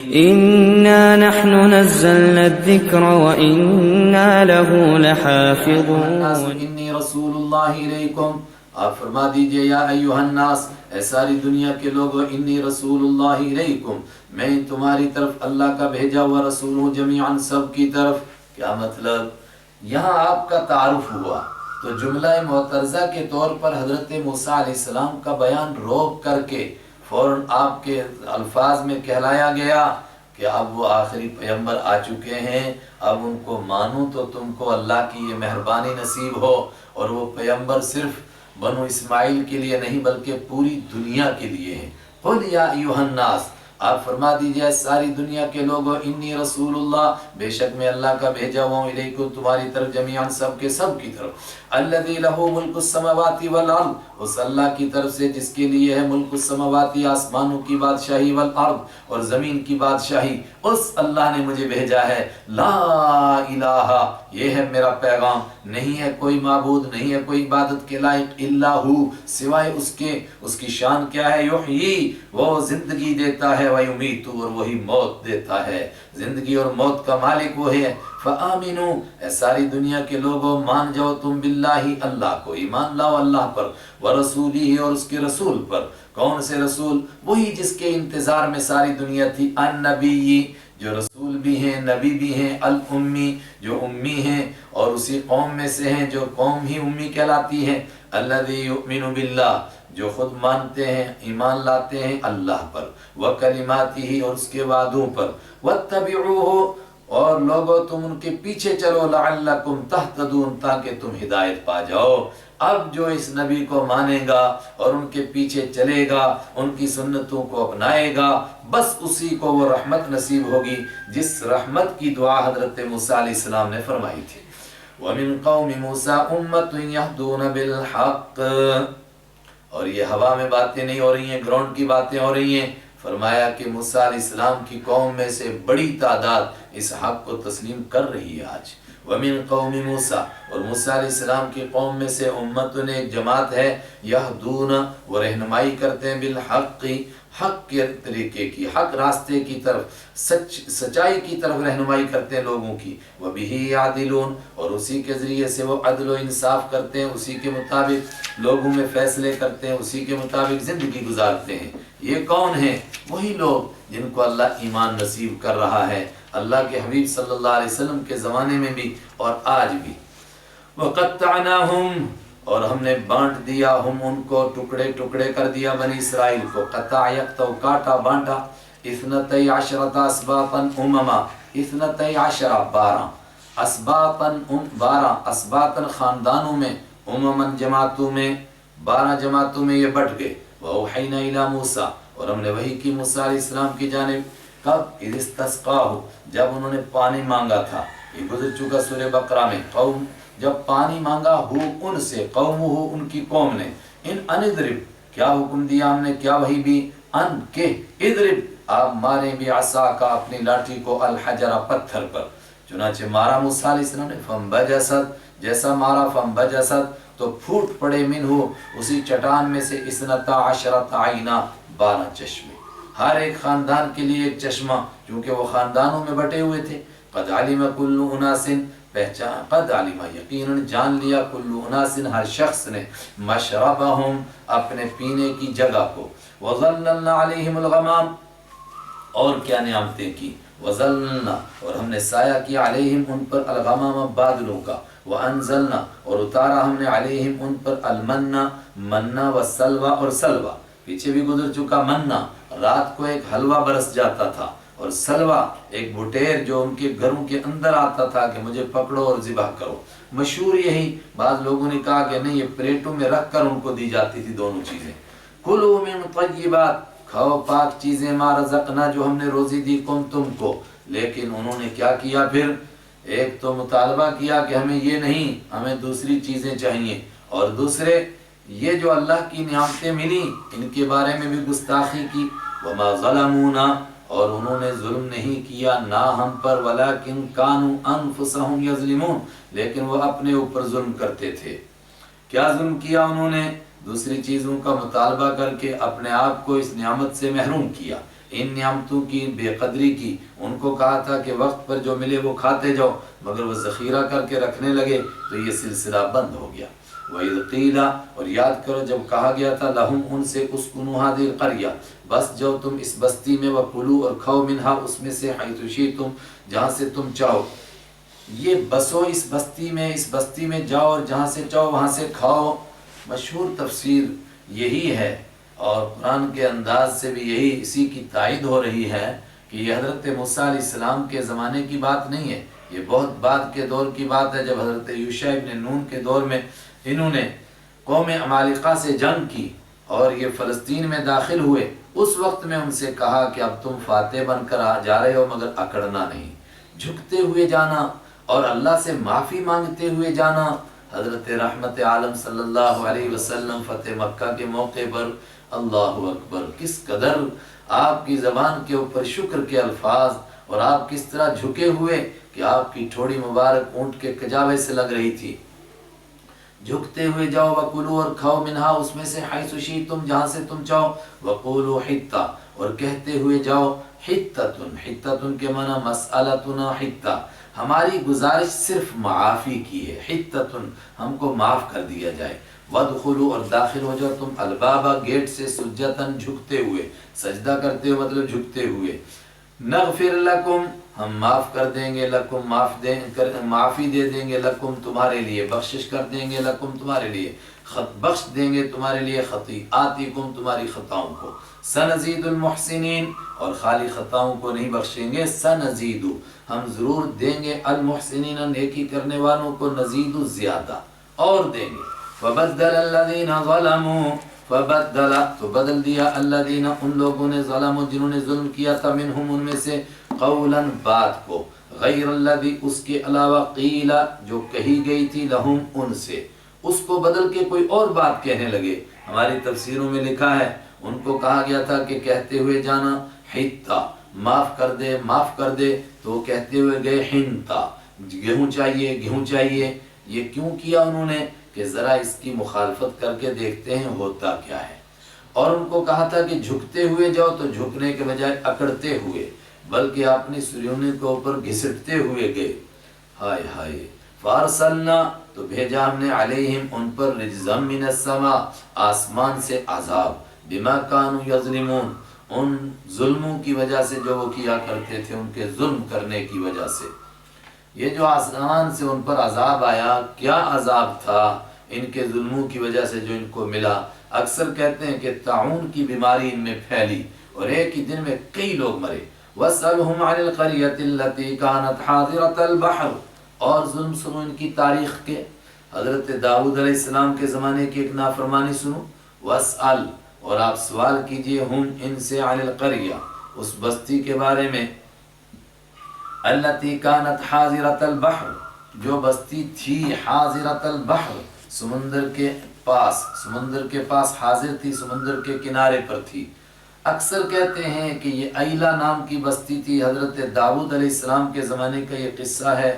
إنا نحن نزلنا الذكر وإنا له لحافظون انی رسول اللہ علیکم، آپ فرما دیجئے یا ایھا الناس، اے ساری دنیا کے لوگو، انی رسول اللہ علیکم، میں تمہاری طرف اللہ کا بھیجا ہوا رسول ہوں، جمیعاً سب کی طرف۔ کیا مطلب؟ یہاں آپ کا تعارف ہوا تو جملہ معترضہ کے طور پر حضرت موسیٰ علیہ السلام کا بیان روک کر کے فوراً آپ کے الفاظ میں کہلایا گیا کہ اب وہ آخری پیغمبر آ چکے ہیں، اب ان کو مانو تو تم کو اللہ کی یہ مہربانی نصیب ہو، اور وہ پیغمبر صرف بنو اسماعیل کے لیے نہیں بلکہ پوری دنیا کے لیے ہیں۔ قل یا ایھا الناس، آپ فرما دیجئے ساری دنیا کے لوگوں، انی رسول اللہ، بے شک میں اللہ کا بھیجا ہوا ہوں، الیکم تمہاری طرف، جمیعاً سب کے سب کی طرف، الذی لہ ملک السماوات والارض، اس اللہ کی طرف سے جس کے لیے ہے ملک السماواتی، آسمانوں کی بادشاہی، والارض اور زمین کی بادشاہی، اس اللہ نے مجھے بھیجا ہے، لا الہ، یہ ہے میرا پیغام، نہیں ہے کوئی معبود، نہیں ہے کوئی عبادت کے لائق الا ہو، سوائے اس کے، اس کی شان کیا ہے، یحیی، وہ زندگی دیتا ہے، ویمیت، اور وہی موت دیتا ہے، زندگی اور موت کا مالک وہ ہے۔ فآمنوا، اے ساری دنیا کے لوگوں مان جاؤ تم باللہ، اللہ کو ایمان لاؤ اللہ پر، ورسولہ، اور اس کے رسول پر۔ کون سے رسول؟ وہی جس کے انتظار میں ساری دنیا تھی، النبی، جو رسول بھی ہیں نبی بھی ہیں، الامی، جو امی ہیں اور اسی قوم میں سے ہیں جو قوم ہی امی کہلاتی ہے، الذی یؤمن باللہ، جو خود مانتے ہیں ایمان لاتے ہیں اللہ پر، وکلماتہ، اور اس کے وعدوں پر، واتبعوہ، اور لوگو تم ان کے پیچھے چلو، لعلکم تہتدون، تاکہ تم ہدایت پا جاؤ۔ اب جو اس نبی کو مانے گا اور ان کے پیچھے چلے گا، ان کی سنتوں کو اپنائے گا، بس اسی کو وہ رحمت نصیب ہوگی جس رحمت کی دعا حضرت موسیٰ علیہ السلام نے فرمائی تھی۔ وَمِن قَوْمِ مُوسَىٰ أُمَّةٌ يَهْدُونَ بِالْحَقِّ، اور یہ ہوا میں باتیں نہیں ہو رہی ہیں، گراؤنڈ کی باتیں ہو رہی ہیں۔ فرمایا کہ موسیٰ علیہ السلام کی قوم میں سے بڑی تعداد اس حق کو تسلیم کر رہی ہے آج۔ وَمِن قَوْمِ مُوسَىٰ، اور موسیٰ علیہ السلام کی قوم میں سے امتن، ایک جماعت ہے، یہدون، وہ رہنمائی کرتے ہیں، بالحق، حق کے طریقے کی، حق راستے کی طرف، سچائی کی طرف رہنمائی کرتے ہیں لوگوں کی، وَبِهِ يَعْدِلُونَ، اور اسی کے ذریعے سے وہ عدل و انصاف کرتے ہیں، اسی کے مطابق لوگوں میں فیصلے کرتے ہیں، اسی کے مطابق زندگی گزارتے ہیں۔ یہ کون ہیں؟ وہی لوگ جن کو اللہ ایمان نصیب کر رہا ہے، اللہ کے حبیب صلی اللہ علیہ وسلم کے زمانے میں بھی اور آج بھی۔ وَقَطَّعْنَاهُمْ، اور ہم نے بانٹ دیا، ہم ان کو ٹکڑے ٹکڑے کر دیا، بنی اسرائیل کو، قطع یقطع، کاٹا بانٹا، اثنتی عشرۃ اسباطاً امما، اثنتی عشرہ، 12 اسباطاً، 12 اسباطاً خاندانوں میں، امماً جماعتوں میں، 12 جماعتوں میں یہ بٹ گئے۔ وَأَوْحَيْنَا إِلَىٰ مُوسَىٰ، اور ہم نے وحی کی موسیٰ علیہ السلام کی جانب، کب؟ اِذِ اسْتَسْقَاهُ، جب انہوں نے پانی مانگا تھا، یہ گزر چکا سورہ بقرہ میں، قوم جب پانی مانگا ہو ان سے، قوم ہو ان کی قوم نے، ان اندرب، کیا حکم دیا ہم نے، کیا وحی بھی، ان کے، ادرب، آپ ماریں بھی عصا کا، اپنی لاٹھی کو، الحجرہ، پتھر پر، چنانچہ مارا موسیٰ علیہ السلام نے، فانبجست، جیسا مارا، فانبجست، تو پھوٹ پڑے، منہ، اسی چٹان میں سے، اثنتا عشرۃ عینا، 12 چشمے، ہر ایک خاندان کے لیے ایک چشمہ، کیونکہ وہ خاندانوں میں بٹے ہوئے تھے۔ قد علم کل اناس، پہچان، قد علم، یقیناً جان لیا، کل اناس، ہر شخص نے، مشربہم، اپنے پینے کی جگہ کو، وظللنا علیہم الغمام، اور کیا نعمتیں کی، وظللنا، اور ہم نے سایہ کیا، علیہم، ان پر، الغمام، بادلوں کا، وانزلنا، اور اتارا ہم نے، علیہم، ان پر، المنّا، منّا، والسلوى، اور سلوى، پیچھے بھی گزر چکا، منّا، رات کو ایک حلوہ برس جاتا تھا، اور سلوہ ایک بٹیر جو ان کے گھروں کے اندر آتا تھا کہ مجھے پکڑو اور ذبح کرو، مشہور یہی، بعض لوگوں نے کہا کہ نہیں، یہ پلیٹوں میں رکھ کر ان کو دی جاتی تھی دونوں چیزیں۔ کلوا من طیبات، کھاؤ پاک چیزیں، ما رزقنا، جو ہم نے روزی دی، تم کو، لیکن انہوں نے کیا کیا پھر؟ ایک تو مطالبہ کیا کہ ہمیں یہ نہیں، ہمیں دوسری چیزیں چاہیے، اور دوسرے یہ جو اللہ کی نعمتیں ملی ان کے بارے میں بھی گستاخی کی، وما ظلمونا، اور انہوں نے ظلم نہیں کیا نہ ہم پر، ولیکن کانوا انفسہم یظلمون، لیکن وہ اپنے اوپر ظلم کرتے تھے۔ کیا ظلم کیا انہوں نے؟ دوسری چیزوں کا مطالبہ کر کے اپنے آپ کو اس نعمت سے محروم کیا، ان نعمتوں کی بے قدری کی، ان کو کہا تھا کہ وقت پر جو ملے وہ کھاتے جاؤ، مگر وہ ذخیرہ کر کے رکھنے لگے تو یہ سلسلہ بند ہو گیا۔ وَإِذْ قِيلَ، اور یاد کرو جب کہا گیا تھا لَهُمْ ان سے اسْكُنُوا هَذِهِ الْقَرْيَةَ، بس جاؤ تم اس بستی میں، وَكُلُوا اور کھاؤ منها اس میں سے، حَيْثُ شِئْتُمْ جہاں سے تم چاہو، یہ بسو اس بستی میں جاؤ اور جہاں سے چاہو وہاں سے کھاؤ۔ مشہور تفسیر یہی ہے، اور قرآن کے انداز سے بھی یہی اسی کی تائید ہو رہی ہے کہ یہ حضرت موسیٰ علیہ السلام کے زمانے کی بات نہیں ہے، یہ بہت بعد کے دور کی بات ہے، جب حضرت یوشع ابن نون کے دور میں انہوں نے قوم عمالقہ سے جنگ کی اور یہ فلسطین میں داخل ہوئے، اس وقت میں ان سے کہا کہ اب تم فاتح بن کر جا رہے ہو، مگر اکڑنا نہیں، جھکتے ہوئے جانا اور اللہ سے معافی مانگتے ہوئے جانا۔ حضرت رحمت عالم صلی اللہ علیہ وسلم فتح مکہ کے موقع پر اللہ اکبر، کس قدر آپ کی زبان کے اوپر شکر کے الفاظ، اور آپ کس طرح جھکے ہوئے کہ آپ کی ٹھوڑی مبارک اونٹ کے کجاوے سے لگ رہی تھی۔ جھکتے ہوئے جاؤ، وَكُلُوا اور کھاؤ منہا اس میں سے، حَيْثُ شِئْتُمْ جہاں سے تم چاہو، وَقُولُوا حِطَّةٌ اور کہتے ہوئے جاؤ، حِطَّةٌ کے معنی مسئلتنا حِطَّہ، ہماری گزارش صرف معافی کی ہے، حِطَّةٌ ہم کو معاف کر دیا جائے، وَادْخُلُوا اور داخل ہو جاؤ تم البابا گیٹ سے، سجدتاً جھکتے ہوئے، سجدہ کرتے ہوئے مطلب جھکتے ہوئے، نغفر لکم ہم معاف کر دیں گے، لکم معافی دے دیں گے، لکم تمہارے لیے، بخشش کر دیں گے، لکم تمہارے لیے، بخش دیں گے تمہارے لیے، خطیئاتکم تمہاری خطاؤں کو، سنزید المحسنین اور خالی خطاؤں کو نہیں بخشیں گے، سنزید ہم ضرور دیں گے، المحسنین نیکی کرنے والوں کو، نزید زیادہ اور دیں گے۔ فبدل الذین ظلموا فبدل تو بدل دیا، الذین ان لوگوں نے، ظلموا جنہوں نے ظلم کیا تھا، منہم ان میں سے، قولا بات کو، غیر الذی اس کے علاوہ، قیل جو کہی گئی تھی، لہم ان سے، اس کو بدل کے کوئی اور بات کہنے لگے۔ ہماری تفسیروں میں لکھا ہے ان کو کہا گیا تھا کہ کہتے ہوئے جانا حِطَّہ معاف کر دے، تو وہ کہتے ہوئے گئے حِنْطَہ گیہوں چاہیے۔ یہ کیوں کیا انہوں نے کہ ذرا اس کی مخالفت کر کے دیکھتے ہیں ہوتا کیا ہے، اور ان کو کہا تھا کہ جھکتے ہوئے جاؤ، تو جھکنے کے بجائے اکڑتے ہوئے، بلکہ اپنی سریوں کے اوپر گھسٹتے ہوئے گئے۔ ہائے ہائے، فارسلنا تو بھیجا ہم نے، علیہم ان پر، رجزا من السماء آسمان سے عذاب، بما کانوا یظلمون ان ظلموں کی وجہ سے جو وہ کیا کرتے تھے، ان کے ظلم کرنے کی وجہ سے۔ یہ جو آسمان سے ان پر عذاب آیا، کیا عذاب تھا ان کے ظلموں کی وجہ سے جو ان کو ملا۔ اکثر کہتے ہیں کہ طاعون کی بیماری ان میں پھیلی اور ایک ہی دن میں کئی لوگ مرے۔ وَاسْأَلْهُمْ عَنِ الْقَرْيَةِ الَّتِي كَانَتْ حَاضِرَةَ الْبَحْرِ اور ظلم سنو ان کی تاریخ کے، حضرت داؤد علیہ السلام کے زمانے کی ایک نافرمانی سنو۔ وَاسْأَلْ اور آپ سوال کیجئے، ہم ان سے، عن القریہ اس بستی کے بارے میں، التی کانت حاضرۃ البحر جو بستی تھی، حاضرۃ البحر سمندر کے پاس حاضر تھی، سمندر کے کنارے پر تھی۔ اکثر کہتے ہیں کہ یہ ایلا نام کی بستی تھی، حضرت داؤد علیہ السلام کے زمانے کا یہ قصہ ہے۔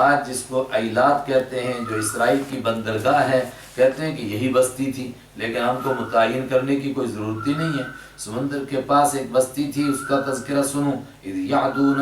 آج جس کو ایلات کہتے ہیں، جو اسرائیل کی بندرگاہ ہے، کہتے ہیں کہ یہی بستی تھی، لیکن ہم کو متعین کرنے کی کوئی ضرورت ہی نہیں ہے۔ سمندر کے پاس ایک بستی تھی، اس کا تذکرہ سنو۔ اذ یعدون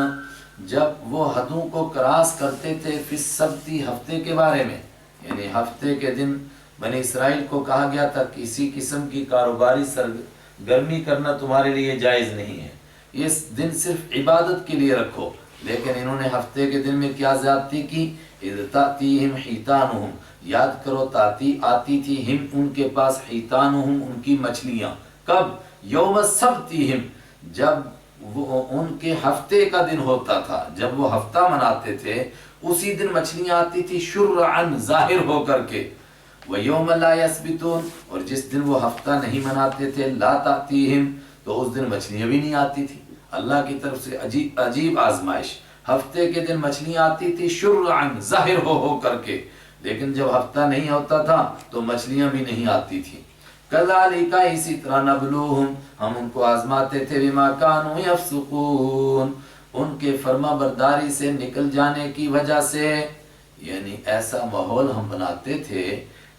جب وہ حدوں کو کراس کرتے تھے، فی السبت ہفتے کے بارے میں، یعنی ہفتے کے دن بنی اسرائیل کو کہا گیا تھا کسی قسم کی کاروباری سرگرمی کرنا تمہارے لیے جائز نہیں ہے، یہ دن صرف عبادت کے لیے رکھو۔ لیکن انہوں نے ہفتے کے دن میں کیا زیادتی کی، اذ تأتیہم حیتانہم یاد کرو، تاتی آتی تھی، ہم ان کے پاس، حیتانہم ان کی مچھلیاں، کب، یوم سبتہم جب وہ ان کے ہفتے کا دن ہوتا تھا، جب وہ ہفتہ مناتے تھے اسی دن مچھلیاں آتی تھی، شرعن ظاہر ہو کر کے۔ وَيَوْمَ لَا يَسْبِتُونَ اور جس دن وہ ہفتہ نہیں مناتے تھے، لا تأتیہم تو اس دن مچھلیاں بھی نہیں آتی تھی۔ اللہ کی طرف سے عجیب آزمائش، ہفتے کے دن مچھلیاں آتی تھی شرعن ظاہر ہو کر کے، لیکن جب ہفتہ نہیں ہوتا تھا تو مچھلیاں بھی نہیں آتی تھی۔ کذالک اسی طرح، نبلوہم ہم ان کو آزماتے تھے، بما کانوا یفسقون ان کے فرما برداری سے نکل جانے کی وجہ سے، یعنی ایسا ماحول ہم بناتے تھے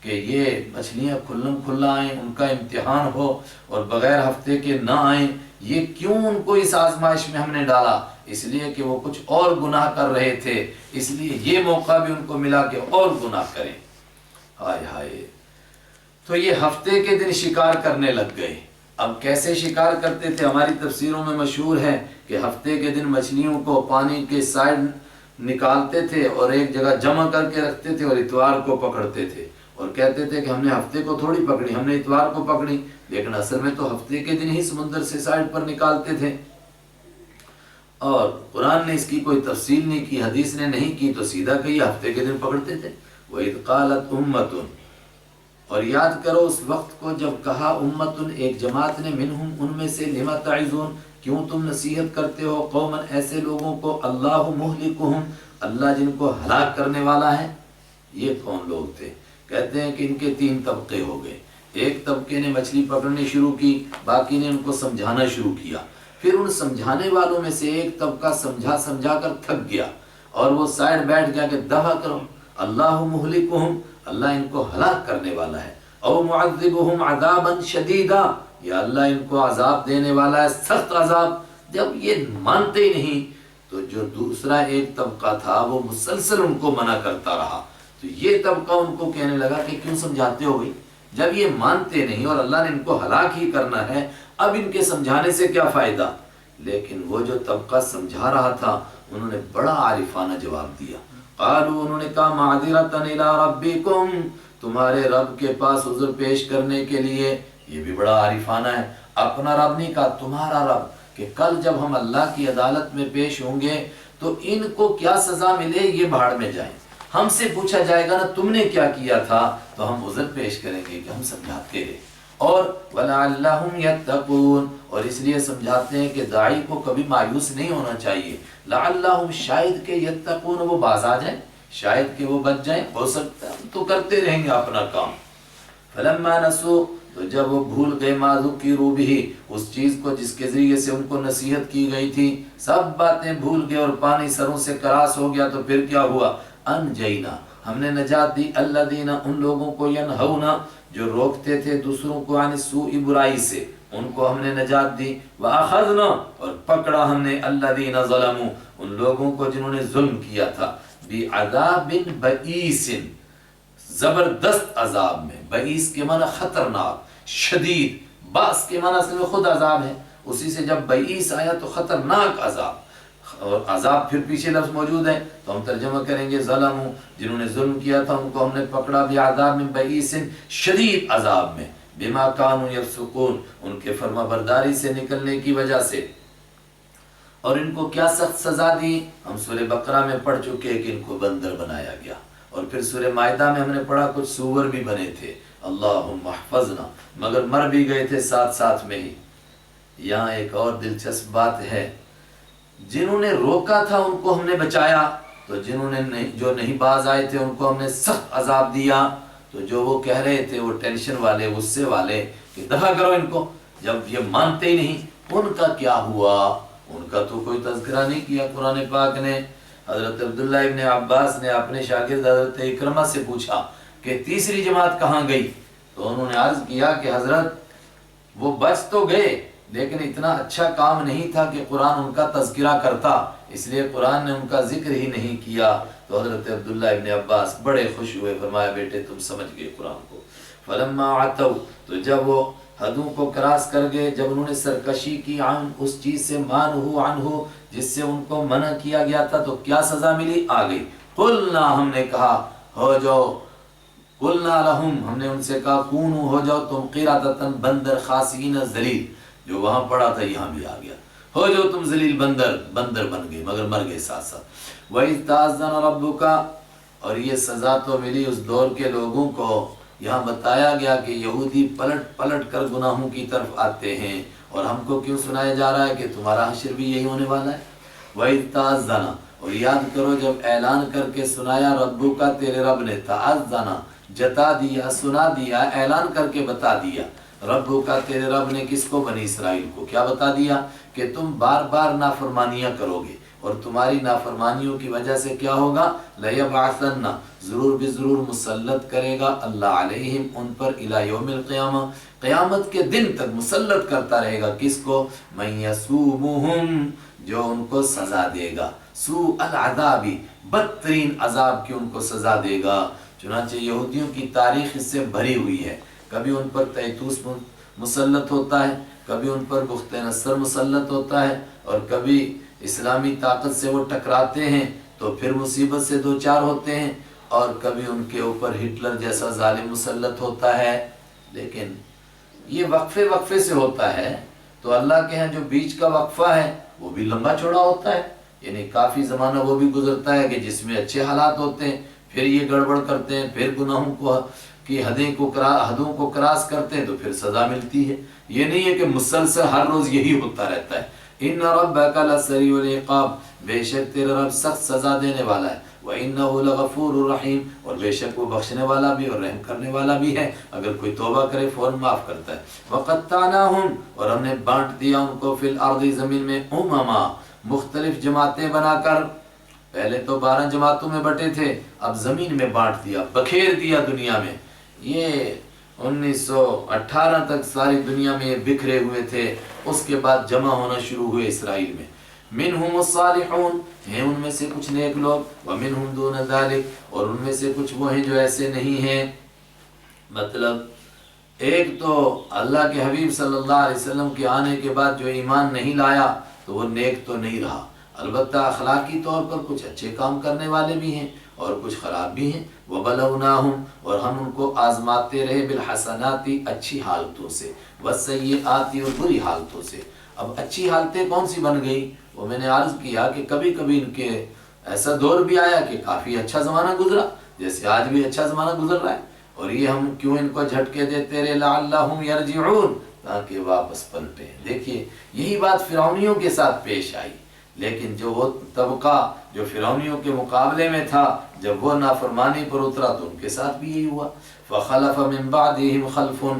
کہ یہ مچھلیاں کھلم کھلا آئیں، ان کا امتحان ہو اور بغیر ہفتے کے نہ آئیں، یہ کیوں ان کو اس آزمائش میں ہم نے ڈالا؟ اس لیے کہ وہ کچھ اور گناہ کر رہے تھے، اس لیے یہ موقع بھی ان کو ملا کہ اور گناہ کریں۔ ہائے ہائے، تو یہ ہفتے کے دن شکار کرنے لگ گئے۔ اب کیسے شکار کرتے تھے؟ ہماری تفسیروں میں مشہور ہے کہ ہفتے کے دن مچھلیوں کو پانی کے سائڈ نکالتے تھے اور ایک جگہ جمع کر کے رکھتے تھے اور اتوار کو پکڑتے تھے، اور کہتے تھے کہ ہم نے ہفتے کو تھوڑی پکڑی، ہم نے اتوار کو پکڑی، لیکن اصل میں تو ہفتے کے دن ہی سمندر سے سائڈ پر نکالتے تھے۔ اور قرآن نے اس کی کوئی تفصیل نہیں کی، حدیث نے نہیں کی، تو سیدھا کہ یہ ہفتے کے دن پکڑتے تھے۔ وَإِذْ قَالَتْ أُمَّةٌ، اور یاد کرو اس وقت کو جب کہا امتن، ایک جماعت نے، منہم، ان میں سے، لما تعظون، کیوں تم نصیحت کرتے ہو، قومن، ایسے لوگوں کو، اللہ مہلکہم، اللہ جن کو ہلاک کرنے والا ہے۔ یہ کون لوگ تھے؟ کہتے ہیں کہ ان کے 3 طبقے ہو گئے۔ ایک طبقے نے مچھلی پکڑنی شروع کی، باقی نے ان کو سمجھانا شروع کیا، پھر ان سمجھانے والوں میں سے ایک طبقہ سمجھا کر تھک گیا اور وہ سائڈ بیٹھ گیا کہ دفع کرو، اللہ مہلکہم، اللہ ان کو ہلاک کرنے والا ہے، او معذبہم عذابا شدیدا، یا اللہ ان کو عذاب دینے والا ہے، سخت عذاب۔ جب یہ مانتے ہی نہیں تو جو دوسرا ایک طبقہ تھا وہ مسلسل ان کو منع کرتا رہا، تو یہ طبقہ ان کو کہنے لگا کہ کیوں سمجھاتے ہو بھائی، جب یہ مانتے نہیں اور اللہ نے ان کو ہلاک ہی کرنا ہے، اب ان کے سمجھانے سے کیا فائدہ؟ لیکن وہ جو طبقہ سمجھا رہا تھا انہوں نے بڑا عارفانہ جواب دیا۔ قالوا، انہوں نے کہا، معذرۃ الی ربکم، تمہارے رب کے پاس عذر پیش کرنے کے لیے۔ یہ بھی بڑا عارفانہ ہے، اپنا رب نہیں کہا، تمہارا رب، کہ کل جب ہم اللہ کی عدالت میں پیش ہوں گے تو ان کو کیا سزا ملے یہ بھاڑ میں جائیں، ہم سے پوچھا جائے گا نا تم نے کیا کیا تھا، تو ہم عذر پیش کریں گے کہ ہم سمجھاتے رہے۔ اور وَلَعَلَّهُمْ يَتَّقُونَ، اور اس لیے سمجھاتے ہیں کہ داعی کو کبھی مایوس نہیں ہونا چاہیے، لعلہم، شاید کہ یتقون، وہ باز آ جائیں، شاید کہ وہ بچ جائیں، ہو سکتا ہے تو کرتے رہیں گے اپنا کام۔ فلما نسوا، تو جب وہ بھول گئے، ما ذکروا بہ، اس چیز کو جس کے ذریعے سے ان کو نصیحت کی گئی تھی، سب باتیں بھول گئے اور پانی سروں سے کراس ہو گیا، تو پھر کیا ہوا؟ انجینا، ہم نے نجات دی، الذین، ان لوگوں کو، ینہونا، جو روکتے تھے دوسروں کو، عن السوء، برائی سے، ان کو ہم نے نجات دی، وَأَخَذْنَا، اور پکڑا ہم نے، الذین ظلموا، ان لوگوں کو جنہوں نے ظلم کیا تھا، بعذاب بئیس، زبردست عذاب میں، بئیس کے معنی خطرناک، شدید، باس کے معنی اصل میں خود عذاب ہے، اسی سے جب بئیس آیا تو خطرناک عذاب، اور عذاب پھر پیچھے لفظ موجود ہے تو ہم ترجمہ کریں گے ظلموا، جنہوں نے ظلم کیا تھا ان کو ہم نے پکڑا، بعذاب من بئیس، شدید عذاب میں، بما کانوا یفسقون، ان کے فرما برداری سے نکلنے کی وجہ سے۔ اور ان کو کیا سخت سزا دی؟ ہم سورہ بقرہ میں پڑھ چکے کہ ان کو بندر بنایا گیا، اور پھر سورہ مائدہ میں ہم نے پڑھا کچھ سور بھی بنے تھے، اللہم احفظنا، مگر مر بھی گئے تھے ساتھ ساتھ میں ہی۔ یہاں ایک اور دلچسپ بات ہے، جنہوں نے روکا تھا ان کو ہم نے بچایا، تو جنہوں نے جو نہیں باز آئے تھے ان کو ہم نے سخت عذاب دیا۔ تو جو وہ کہہ رہے تھے، وہ ٹینشن والے، غصے والے کہ دفع کرو ان کو، جب یہ مانتے ہی نہیں، ان کا کیا ہوا؟ ان کا تو کوئی تذکرہ نہیں کیا قرآن پاک نے۔ حضرت عبداللہ ابن عباس نے اپنے شاگرد حضرت اکرمہ سے پوچھا کہ تیسری جماعت کہاں گئی؟ تو انہوں نے عرض کیا کہ حضرت وہ بچ تو گئے لیکن اتنا اچھا کام نہیں تھا کہ قرآن ان کا تذکرہ کرتا، اس لیے قرآن نے ان کا ذکر ہی نہیں کیا۔ تو حضرت عبداللہ ابن عباس بڑے خوش ہوئے، فرمایا بیٹے تم سمجھ گئے قرآن کو۔ فلما عتوا، تو جب وہ حدوں کو کراس کر گئے، جب انہوں نے سرکشی کی، عن، اس چیز سے، مانہو عنہ، جس سے ان کو منع کیا گیا تھا، تو کیا سزا ملی؟ آ گئی، قلنا، ہم نے کہا ہو جاؤ، قلنا لہم، ہم نے ان سے کہا، کونو، ہو جاؤ تم، قردۃ، بندر، خاسئین، ذلیل، جو وہاں پڑا تھا یہاں بھی آ گیا، ہو جو تم ذلیل بندر بن گئے، مگر مر گئے ساتھ ساتھ۔ وَإِذْ تَأَذَّنَ رَبُّكَ، اور یہ سزا تو ملی اس دور کے لوگوں کو۔ یہاں بتایا گیا کہ یہودی پلٹ کر گناہوں کی طرف آتے ہیں، اور ہم کو کیوں سنایا جا رہا ہے کہ تمہارا حشر بھی یہی ہونے والا ہے۔ وَإِذْ تَأَذَّنَ، اور یاد کرو جب اعلان کر کے سنایا، ربک، تیرے رب نے، تَأَذَّنَ، جتا دیا، سنا دیا، اعلان کر کے بتا دیا، ربو کا تیرے رب نے کس کو؟ بنی اسرائیل کو کیا بتا دیا کہ تم بار بار نافرمانیاں کرو گے اور تمہاری نافرمانیوں کی وجہ سے کیا ہوگا؟ لَيَبْعَثَنَّ ضرور بھی ضرور مسلط کرے گا اللہ علیہم ان پر الی یوم القیامہ قیامت کے دن تک مسلط کرتا رہے گا کس کو؟ مَن یَسُومُہم جو ان کو سزا دے گا، سوء العذابی بدترین عذاب کی ان کو سزا دے گا۔ چنانچہ یہودیوں کی تاریخ اس سے بھری ہوئی ہے، کبھی ان پر تیتوس مسلط ہوتا ہے، کبھی ان پر بخت نصر مسلط ہوتا ہے، اور کبھی اسلامی طاقت سے وہ ٹکراتے ہیں تو پھر مصیبت سے دوچار ہوتے ہیں، اور کبھی ان کے اوپر ہٹلر جیسا ظالم مسلط ہوتا ہے۔ لیکن یہ وقفے وقفے سے ہوتا ہے، تو اللہ کے ہاں جو بیچ کا وقفہ ہے وہ بھی لمبا چوڑا ہوتا ہے، یعنی کافی زمانہ وہ بھی گزرتا ہے کہ جس میں اچھے حالات ہوتے ہیں، پھر یہ گڑبڑ کرتے ہیں، پھر گناہوں کو کی حدوں کو کراس کرتے ہیں تو پھر سزا ملتی ہے۔ یہ نہیں ہے کہ مسلسل ہر روز یہی ہوتا رہتا ہے۔ ان ربک لسریع العقاب بے شک تیرا رب سخت سزا دینے والا ہے، وَإِنَّهُ لَغَفُورٌ رَحِيمٌ اور بے شک وہ بخشنے والا بھی اور رحم کرنے والا بھی ہے، اگر کوئی توبہ کرے فوراً معاف کرتا ہے۔ وَقَطَّعْنَاهُمْ اور ہم نے بانٹ دیا ان کو فی الارض زمین میں امما مختلف جماعتیں بنا کر، پہلے تو 12 جماعتوں میں بٹے تھے، اب زمین میں بانٹ دیا، بکھیر دیا دنیا میں۔ یہ 1918 تک ساری دنیا میں یہ بکھرے ہوئے تھے، اس کے بعد جمع ہونا شروع ہوئے اسرائیل میں۔ منہم الصالحون ہیں ان میں سے کچھ نیک لوگ، ومنہم دون ذالک اور ان میں سے کچھ وہ ہیں جو ایسے نہیں ہیں۔ مطلب ایک تو اللہ کے حبیب صلی اللہ علیہ وسلم کے آنے کے بعد جو ایمان نہیں لایا تو وہ نیک تو نہیں رہا، البتہ اخلاقی طور پر کچھ اچھے کام کرنے والے بھی ہیں اور کچھ خراب بھی ہیں۔ وَبَلَوْنَاهُمْ اور ہم ان کو آزماتے رہے بالحسنات اچھی حالتوں سے، وَالسَّيِّئَاتِ اور بری حالتوں سے۔ اب اچھی حالتیں کون سی بن گئی؟ وہ میں نے عرض کیا کہ کبھی کبھی ان کے ایسا دور بھی آیا کہ کافی اچھا زمانہ گزرا، جیسے آج بھی اچھا زمانہ گزر رہا ہے، اور یہ ہم کیوں ان کو جھٹکے دیتے رہے؟ لَعَلَّهُمْ يَرْجِعُونَ تاکہ واپس پلٹیں۔ دیکھیے یہی بات فرعونیوں کے ساتھ پیش آئی، لیکن جو وہ طبقہ جو فرعونیوں کے مقابلے میں تھا، جب وہ نافرمانی پر اترا تو ان کے ساتھ بھی یہی ہوا۔ فَخَلَفَ مِن بَعْدِهِمْ خَلْفٌ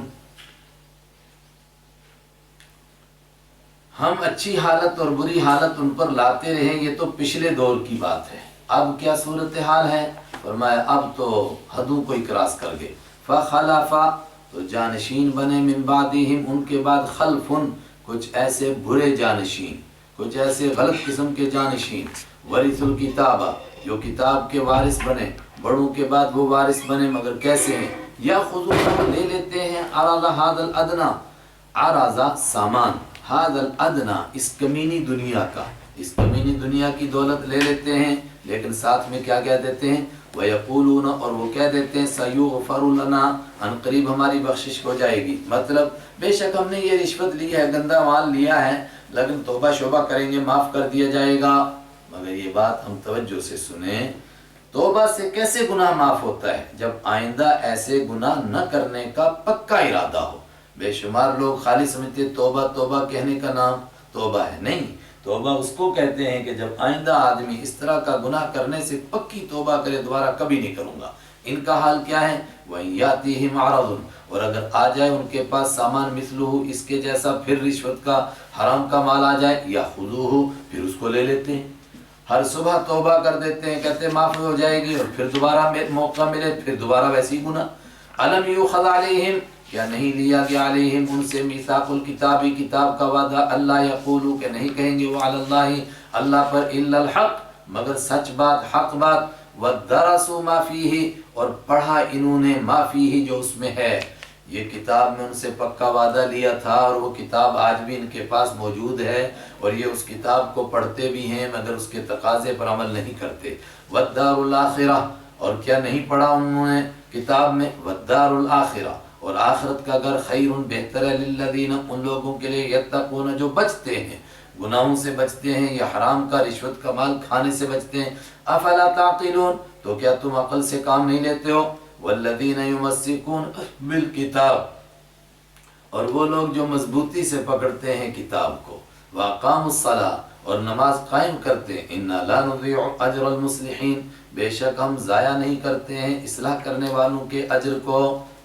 ہم اچھی حالت اور بری حالت ان پر لاتے رہے، یہ تو پچھلے دور کی بات ہے۔ اب کیا صورتحال ہے؟ فرمایا اب تو حدوں کو ہی کراس کر گئے۔ فَخَلَفَ تو جانشین بنے، من بعدہم ان کے بعد، خلفن کچھ ایسے برے جانشین، کچھ ایسے غلط قسم کے جانشین، ورث الکتابہ جو کتاب کے وارث بنے، بڑوں کے بعد وہ وارث بنے، مگر کیسے ہیں؟ یا خذوا لے لیتے ہیں عرض ھذا الادنی، عرض سامان، ھذا الادنی اس کمینی دنیا کا، اس کمینی دنیا کی دولت لے لیتے ہیں، لیکن ساتھ میں کیا کہہ دیتے ہیں؟ وَيَقُولُونَ اور وہ کہہ دیتے ہیں سَيُغْفَرُ لَنَا ان قریب ہماری بخشش ہو جائے گی۔ مطلب بے شک ہم نے یہ رشوت لی ہے، گندا مال لیا ہے، لیکن توبہ شوبہ کریں گے، معاف کر دیا جائے گا۔ مگر یہ بات ہم توجہ سے سنیں، توبہ سے کیسے گناہ معاف ہوتا ہے؟ جب آئندہ ایسے گناہ نہ کرنے کا پکا ارادہ ہو۔ بے شمار لوگ خالی سمجھتے توبہ توبہ کہنے کا نام توبہ ہے، نہیں، توبہ اس کو کہتے ہیں کہ جب آئندہ آدمی اس طرح کا گناہ کرنے سے پکی توبہ کرے، دوبارہ کبھی نہیں کروں گا۔ ان کا حال کیا ہے؟ وَيَأْتِيهِمْ عَرَضٌ اور اگر آ جائے ان کے پاس سامان مثلہ اس کے جیسا، پھر رشوت کا حرام کا مال آ جائے، یا خذوہ پھر اس کو لے لیتے ہیں۔ ہر صبح توبہ کر دیتے ہیں، کہتے ہیں معاف ہو جائے گی، اور پھر دوبارہ موقع ملے پھر دوبارہ ویسی گناہ۔ أَلَمْ يُؤْخَذْ عَلَيْهِمْ کیا نہیں لیا گیا علیہم ان سے میثاق الکتابی کتاب کا وعدہ، اللہ یقولو کہ نہیں کہیں گے وہ علی اللہ اللہ پر الا الحق مگر سچ بات، حق بات، وَدَّرَسُوا مَا فِيهِ اور پڑھا انہوں نے ما فیہ جو اس میں ہے۔ یہ کتاب میں ان سے پکا وعدہ لیا تھا، اور وہ کتاب آج بھی ان کے پاس موجود ہے، اور یہ اس کتاب کو پڑھتے بھی ہیں مگر اس کے تقاضے پر عمل نہیں کرتے۔ وَالدَّارُ الْآخِرَةُ اور کیا نہیں پڑھا انہوں نے کتاب میں؟ وَالدَّارُ الْآخِرَةُ اور آخرت کا گھر خیر بہتر ہے، للذین ان لوگوں کے لیے یتقون جو بچتے ہیں، گناہوں سے بچتے ہیں، یا حرام کا رشوت کا مال کھانے سے بچتے ہیں۔ افلا تعقلون تو کیا تم عقل سے کام نہیں لیتے ہو؟ والذین یمسکون بالکتاب اور وہ لوگ جو مضبوطی سے پکڑتے ہیں کتاب کو، واقاموا الصلاۃ اور نماز قائم کرتے ہیں، انا لا نضیع اجر المصلحین بے شک ہم ضائع نہیں کرتے ہیں اصلاح کرنے والوں کے اجر کو۔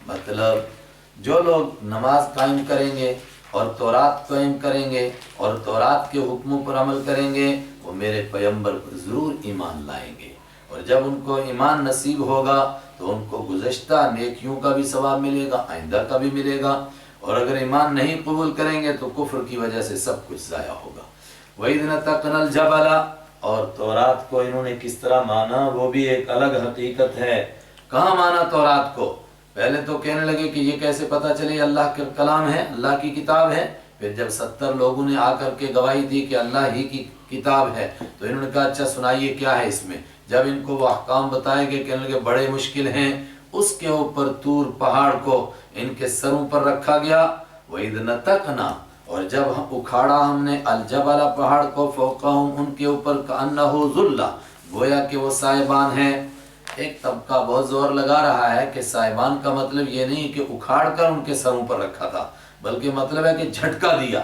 مطلب جو لوگ نماز قائم کریں گے اور تورات قائم کریں گے اور تورات کے حکموں پر عمل کریں گے وہ میرے پیغمبر پر ضرور ایمان لائیں گے، اور جب ان کو ایمان نصیب ہوگا تو ان کو گزشتہ نیکیوں کا بھی ثواب ملے گا، آئندہ کا بھی ملے گا، اور اگر ایمان نہیں قبول کریں گے تو کفر کی وجہ سے سب کچھ ضائع ہوگا۔ وَإِذْ نَتَقْنَا الْجَبَلَ، اور تورات کو انہوں نے کس طرح مانا وہ بھی ایک الگ حقیقت ہے۔ کہاں مانا تورات کو؟ پہلے تو کہنے لگے کہ یہ کیسے پتہ چلے اللہ کا کلام ہے، اللہ کی کتاب ہے۔ پھر جب 70 لوگوں نے آ کر کے گواہی دی کہ اللہ ہی کی کتاب ہے تو انہوں نے کہا اچھا سنائیے کیا ہے اس میں۔ جب ان کو وہ احکام بتائے گئے، کہنے لگے بڑے مشکل ہیں۔ اس کے اوپر طور پہاڑ کو ان کے سروں پر رکھا گیا۔ وَإِذْ نَتَقْنَا، اور جب ہم اکھاڑا ہم نے الجبل پہاڑ کو، فوقہم ان کے اوپر، کأنہ ذلہ، گویا کہ وہ سائبان ہیں۔ ایک طبقہ بہت زور لگا رہا ہے کہ سائبان کا مطلب یہ نہیں کہ اکھاڑ کر ان کے سروں پر رکھا تھا، بلکہ مطلب ہے کہ جھٹکا دیا۔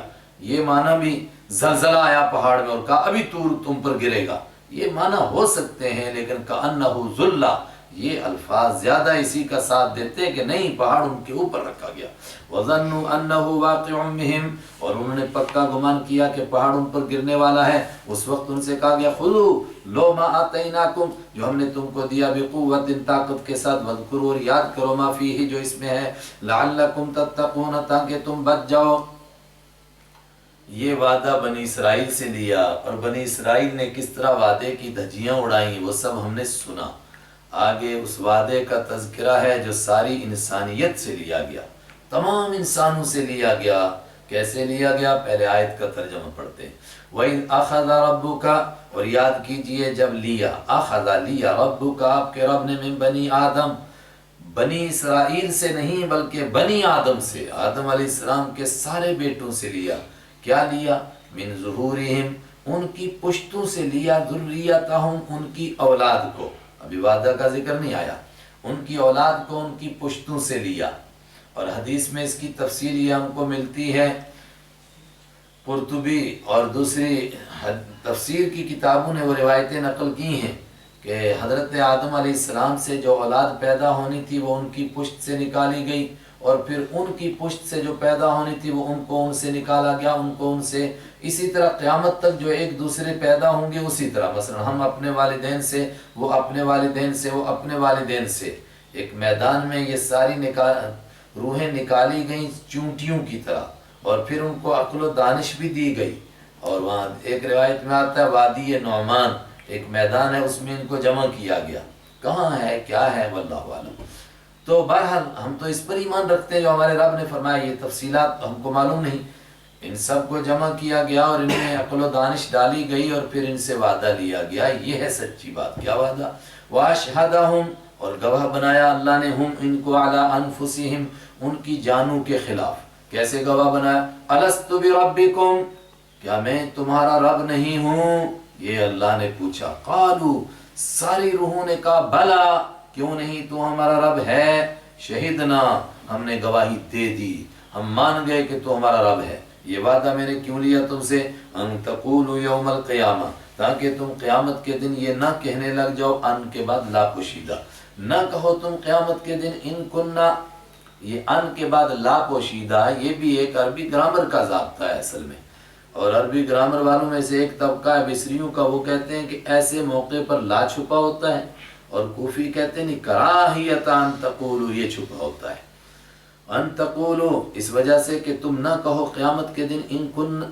یہ معنی بھی زلزلہ آیا پہاڑ میں اور کہا ابھی طور تم پر گرے گا، یہ معنی ہو سکتے ہیں، لیکن کأنہ ذلہ یہ الفاظ زیادہ اسی کا ساتھ دیتے ہیں کہ نہیں، پہاڑ ان کے اوپر رکھا گیا۔ وَظَنُّوا أَنَّهُ وَاقِعٌ بِهِمْ، اور انہوں نے پکا گمان کیا کہ پہاڑ ان پر گرنے والا ہے۔ اس وقت ان سے کہا گیا خُذُوا لو ما آتَيْنَاكُمْ، جو ہم نے تم کو دیا، بِقُوَّةٍ طاقت کے ساتھ، وَاذْكُرُوا، اور یاد کرو، مَا فِيهِ، جو اس میں ہے، لَعَلَّكُمْ تَتَّقُونَ، تاکہ تم بچ جاؤ۔ یہ وعدہ بنی اسرائیل سے لیا، اور بنی اسرائیل نے کس طرح وعدے کی دھجیاں اڑائیں وہ سب ہم نے سنا۔ آگے اس وعدے کا تذکرہ ہے جو ساری انسانیت سے لیا گیا، تمام انسانوں سے لیا گیا۔ کیسے لیا گیا؟ پہلے آیت کا ترجمہ پڑھتے ہیں۔ وَإِذْ أَخَذَ رَبُّكَ، اور یاد کیجئے جب لیا، أَخَذَ لیا رَبُّكَ، آپ کے رب نے، من بنی آدم، بنی اسرائیل سے نہیں بلکہ بنی آدم سے، آدم علیہ السلام کے سارے بیٹوں سے لیا۔ کیا لیا؟ من ظہورہم، ان کی پشتوں سے لیا، ذریتہم، ان کی اولاد کو۔ ابھی وعدہ کا ذکر نہیں آیا، ان کی اولاد کو ان کی پشتوں سے لیا۔ اور حدیث میں اس کی تفصیل یہ ہم کو ملتی ہے، قرطبی اور دوسری تفسیر کی کتابوں نے وہ روایتیں نقل کی ہیں کہ حضرت آدم علیہ السلام سے جو اولاد پیدا ہونی تھی وہ ان کی پشت سے نکالی گئی، اور پھر ان کی پشت سے جو پیدا ہونی تھی وہ ان سے نکالا گیا، ان کو ان سے، اسی طرح قیامت تک جو ایک دوسرے پیدا ہوں گے اسی طرح، مثلا ہم اپنے والدین سے، وہ اپنے والدین سے، وہ اپنے والدین سے۔ ایک میدان میں یہ ساری روحیں نکالی گئیں چونٹیوں کی طرح، اور پھر ان کو عقل و دانش بھی دی گئی۔ اور وہاں ایک روایت میں آتا ہے وادی نعمان، ایک میدان ہے، اس میں ان کو جمع کیا گیا۔ کہاں ہے، کیا ہے، واللہ عالم۔ تو بہرحال ہم تو اس پر ایمان رکھتے ہیں جو ہمارے رب نے فرمایا، یہ تفصیلات ہم کو معلوم نہیں۔ ان سب کو جمع کیا گیا اور ان میں عقل و دانش ڈالی گئی، اور پھر ان سے وعدہ لیا گیا۔ یہ ہے سچی بات۔ کیا وعدہ؟ وَأَشْهَدَهُمْ، اور گواہ بنایا اللہ نے، ہم ان کو، عَلَىٰ أَنفُسِهِمْ، ان کی جانوں کے خلاف۔ کیسے گواہ بنایا؟ أَلَسْتُ بِرَبِّكُمْ، کیا میں تمہارا رب نہیں ہوں؟ یہ اللہ نے پوچھا۔ قالوا، ساری روحوں نے کہا بلا، کیوں نہیں، تو ہمارا رب ہے۔ شہدنا، ہم نے گواہی دے دی، ہم مان گئے کہ تو ہمارا رب ہے۔ یہ وعدہ میں نے کیوں لیا تم سے؟ ان تقولوا یوم القیامہ، تاکہ تم قیامت کے دن یہ نہ کہنے لگ جاؤ، ان کے بعد لا پوشیدہ، نہ کہو تم قیامت کے دن ان کننا، یہ ان کے بعد لا پوشیدہ، یہ بھی ایک عربی گرامر کا ضابطہ ہے اصل میں۔ اور عربی گرامر والوں میں سے ایک طبقہ ہے بصریوں کا، وہ کہتے ہیں کہ ایسے موقع پر لا چھپا ہوتا ہے، اور کوفی کہتے ہیں نہیں، کراہیت ان تقولوا، یہ چھپا ہوتا ہے۔ ان تقولوا، اس وجہ سے کہ تم نہ کہو قیامت کے دن،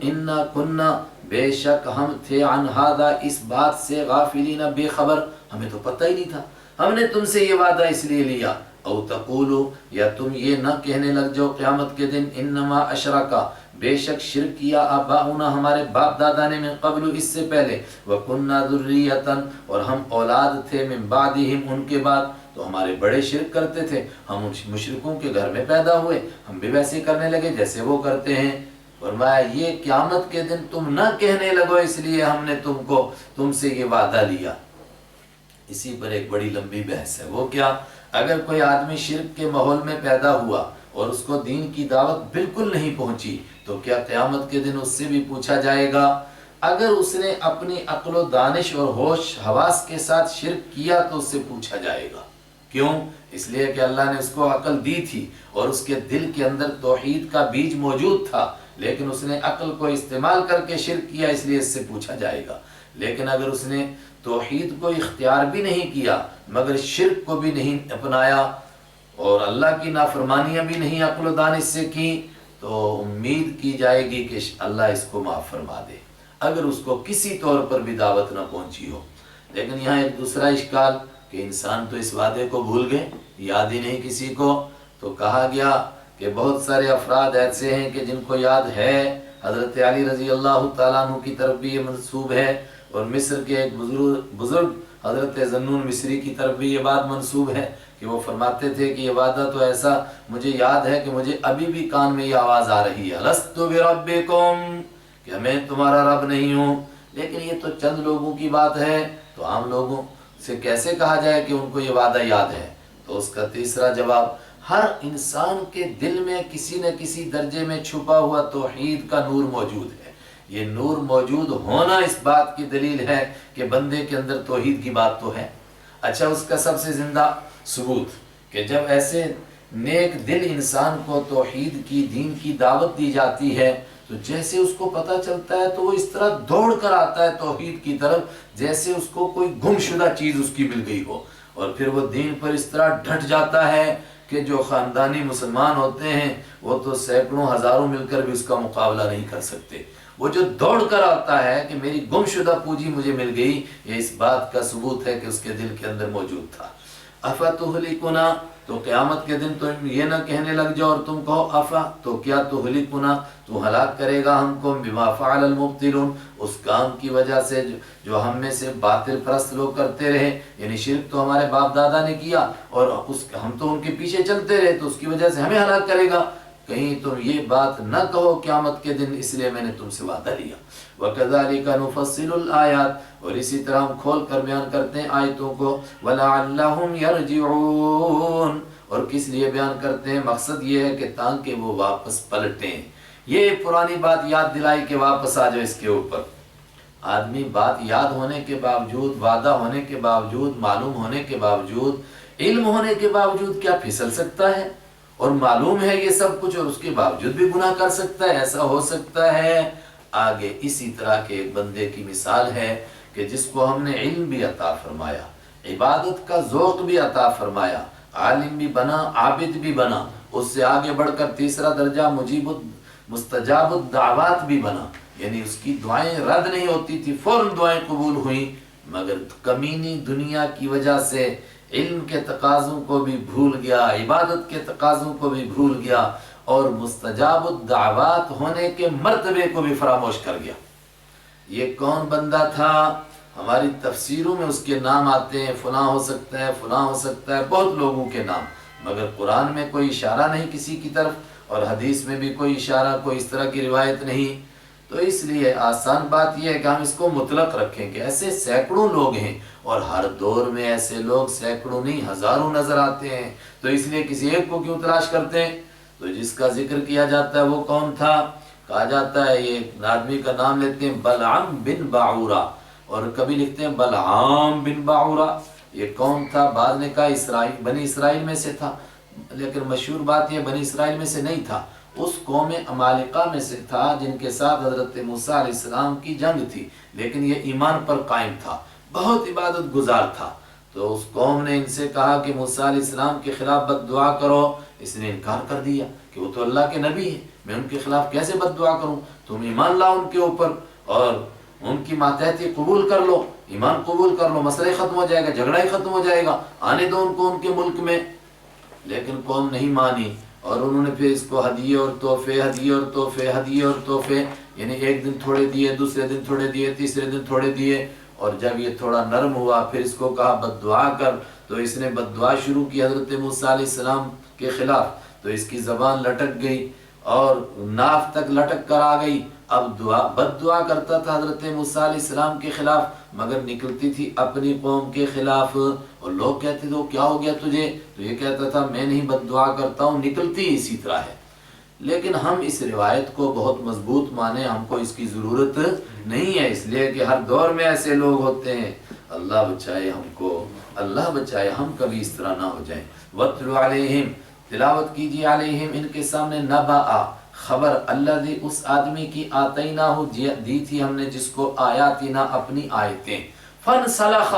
انا کننا، بے شک ہم تھے، عن ھذا، اس بات سے، غافلین، بے خبر، ہمیں تو پتہ ہی نہیں تھا، ہم نے تم سے یہ وعدہ اس لیے لیا۔ او تقولوا، یا تم یہ نہ کہنے لگ جاؤ قیامت کے دن، انما اشرکا، بے شک شرک کیا، آباؤنا، ہمارے باپ دادا نے، من قبل، اس سے پہلے، وَكُنَّا ذُرِّيَّةً، اور ہم اولاد تھے، من بعدہم، ان کے بعد، تو ہمارے بڑے شرک کرتے تھے، ہم ان مشرکوں کے گھر میں پیدا ہوئے، ہم بھی ویسے کرنے لگے جیسے وہ کرتے ہیں۔ فرمایا یہ قیامت کے دن تم نہ کہنے لگو، اس لیے ہم نے تم سے یہ وعدہ لیا۔ اسی پر ایک بڑی لمبی بحث ہے، وہ کیا؟ اگر کوئی آدمی شرک کے ماحول میں پیدا ہوا اور اس کو دین کی دعوت بالکل نہیں پہنچی، تو کیا قیامت کے دن اس سے بھی پوچھا جائے گا؟ اگر اس نے اپنی عقل و دانش اور ہوش حواس کے ساتھ شرک کیا تو اس سے پوچھا جائے گا۔ کیوں؟ اس لیے کہ اللہ نے اس کو عقل دی تھی اور اس کے دل کے اندر توحید کا بیج موجود تھا، لیکن اس نے عقل کو استعمال کر کے شرک کیا، اس لیے اس سے پوچھا جائے گا۔ لیکن اگر اس نے توحید کو اختیار بھی نہیں کیا مگر شرک کو بھی نہیں اپنایا اور اللہ کی نافرمانیاں بھی نہیں عقل و دانش سے کی، تو امید کی جائے گی کہ اللہ اس کو معاف فرما دے، اگر اس کو کسی طور پر بھی دعوت نہ پہنچی ہو۔ لیکن یہاں ایک دوسرا اشکال کہ انسان تو اس وعدے کو بھول گئے، یاد ہی نہیں کسی کو۔ تو کہا گیا کہ بہت سارے افراد ایسے ہیں کہ جن کو یاد ہے، حضرت علی رضی اللہ تعالیٰ عنہ کی طرف بھی یہ منسوب ہے، اور مصر کے ایک بزرگ حضرت ذنون مصری کی طرف بھی یہ بات منسوب ہے کہ وہ فرماتے تھے کہ یہ وعدہ تو ایسا مجھے یاد ہے کہ مجھے ابھی بھی کان میں یہ آواز آ رہی ہے، لست بربکم، کہ میں تمہارا رب نہیں ہوں۔ لیکن یہ تو چند لوگوں کی بات ہے، تو عام لوگوں سے کیسے کہا جائے کہ ان کو یہ وعدہ یاد ہے؟ تو اس کا تیسرا جواب، ہر انسان کے دل میں کسی نہ کسی درجے میں چھپا ہوا توحید کا نور موجود ہے۔ یہ نور موجود ہونا اس بات کی دلیل ہے کہ بندے کے اندر توحید کی بات تو ہے۔ اچھا، اس کا سب سے زندہ ثبوت کہ جب ایسے نیک دل انسان کو توحید کی، دین کی دعوت دی جاتی ہے، تو جیسے اس کو پتہ چلتا ہے تو وہ اس طرح دوڑ کر آتا ہے توحید کی طرف جیسے اس کو کوئی گم شدہ چیز اس کی مل گئی ہو، اور پھر وہ دین پر اس طرح ڈٹ جاتا ہے کہ جو خاندانی مسلمان ہوتے ہیں وہ تو سینکڑوں ہزاروں مل کر بھی اس کا مقابلہ نہیں کر سکتے۔ وہ جو دوڑ کر آتا ہے کہ میری گم شدہ پونجی مجھے مل گئی، یہ اس بات کا ثبوت ہے کہ اس کے دل کے اندر موجود تھا۔ افتہلکنا، تو قیامت کے دن تم یہ نہ کہنے لگ جاؤ اور تم کہو افا، تو کیا تہلکنا، تو ہلاک کرے گا ہم کو، بما فعل المبطلون، اس کام کی وجہ سے جو ہم میں سے باطل پرست لوگ کرتے رہے، یعنی شرک تو ہمارے باپ دادا نے کیا اور ہم تو ان کے پیچھے چلتے رہے، تو اس کی وجہ سے ہمیں ہلاک کرے گا۔ کہیں تم یہ بات نہ کہو قیامت کے دن، اس لیے میں نے تم سے وعدہ لیا۔ وَكَذَلِكَ نُفَصِّلُ الْآيَاتِ، اور اسی طرح ہم کھول کر بیان کرتے ہیں آیتوں کو، وَلَعَلَّهُمْ يَرْجِعُونَ، اور کس لیے بیان کرتے ہیں؟ مقصد یہ ہے کہ تاکہ وہ واپس پلٹیں۔ یہ پرانی بات یاد دلائی کہ واپس آ جاؤ اس کے اوپر۔ آدمی بات یاد ہونے کے باوجود، وعدہ ہونے کے باوجود، معلوم ہونے کے باوجود، علم ہونے کے باوجود کیا پھسل سکتا ہے؟ اور معلوم ہے یہ سب کچھ اور اس کے باوجود بھی گناہ کر سکتا ہے؟ ایسا ہو سکتا ہے؟ آگے اسی طرح کے ایک بندے کی مثال ہے کہ جس کو ہم نے علم بھی عطا فرمایا، عبادت کا ذوق بھی عطا فرمایا، عالم بھی بنا، عابد بھی بنا، اس سے آگے بڑھ کر تیسرا درجہ مستجاب الدعوات بھی بنا، یعنی اس کی دعائیں رد نہیں ہوتی تھی، فوراً دعائیں قبول ہوئیں، مگر کمینی دنیا کی وجہ سے علم کے تقاضوں کو بھی بھول گیا، عبادت کے تقاضوں کو بھی بھول گیا، اور مستجاب الدعوات ہونے کے مرتبے کو بھی فراموش کر گیا۔ یہ کون بندہ تھا؟ ہماری تفسیروں میں اس کے نام آتے ہیں، فلاں ہو سکتا ہے، فلاں ہو سکتا ہے، بہت لوگوں کے نام، مگر قرآن میں کوئی اشارہ نہیں کسی کی طرف، اور حدیث میں بھی کوئی اشارہ، کوئی اس طرح کی روایت نہیں۔ تو اس لیے آسان بات یہ ہے کہ ہم اس کو مطلق رکھیں کہ ایسے سینکڑوں لوگ ہیں، اور ہر دور میں ایسے لوگ سینکڑوں نہیں ہزاروں نظر آتے ہیں، تو اس لیے کسی ایک کو کیوں تلاش کرتے ہیں؟ تو جس کا ذکر کیا جاتا ہے وہ کون تھا؟ کہا جاتا ہے، یہ آدمی کا نام لیتے ہیں بلعام بن باعورہ، اور کبھی لکھتے ہیں بلعام بن باعورہ۔ یہ کون تھا؟ بعض نے کہا بنی اسرائیل میں سے تھا، لیکن مشہور بات یہ بنی اسرائیل میں سے نہیں تھا، اس قوم عمالقہ میں سے تھا جن کے ساتھ حضرت موسیٰ علیہ السلام کی جنگ تھی، لیکن یہ ایمان پر قائم تھا، بہت عبادت گزار تھا۔ تو اس قوم نے ان سے کہا کہ موسیٰ علیہ السلام کے خلاف بد دعا کرو، اس نے انکار کر دیا کہ وہ تو اللہ کے نبی ہیں، میں ان کے خلاف کیسے بد دعا کروں؟ تم ایمان لاؤ ان کے اوپر اور ان کی ماتحتی قبول کر لو، ایمان قبول کر لو، مسئلہ ختم ہو جائے گا، جھگڑا ہی ختم ہو جائے گا، آنے دو ان کو ان کے ملک میں۔ لیکن قوم نہیں مانی، اور انہوں نے پھر اس کو ہدیے اور تحفے، ہدیے اور تحفے، ہدیے اور تحفے، یعنی ایک دن تھوڑے دیے، دوسرے دن تھوڑے دیے، تیسرے دن تھوڑے دیے، اور جب یہ تھوڑا نرم ہوا پھر اس کو کہا بد دعا کر، تو اس نے بد دعا شروع کی حضرت موسیٰ علیہ السلام کے خلاف، تو اس کی زبان لٹک گئی اور ناف تک لٹک کر آ گئی۔ اب بد دعا کرتا تھا حضرت موسیٰ علیہ السلام کے خلاف، مگر نکلتی تھی اپنی قوم کے خلاف، اور لوگ کہتے تھے کیا ہو گیا تجھے؟ تو یہ کہتا تھا میں نہیں بد دعا کرتا ہوں، نکلتی اسی طرح ہے۔ لیکن ہم اس روایت کو بہت مضبوط مانیں، ہم کو اس کی ضرورت نہیں ہے، اس لیے کہ ہر دور میں ایسے لوگ ہوتے ہیں۔ اللہ بچائے ہم کو، اللہ بچائے ہم کبھی اس طرح نہ ہو جائیں۔ وَاتْلُ عَلَيْهِمْ، تلاوت کیجیے، علیہم ان کے سامنے، نبأ خبر، الذی اس آدمی کی، آتیناہ دی تھی ہم نے جس کو، آیاتنا اپنی آیتیں، فانسلخ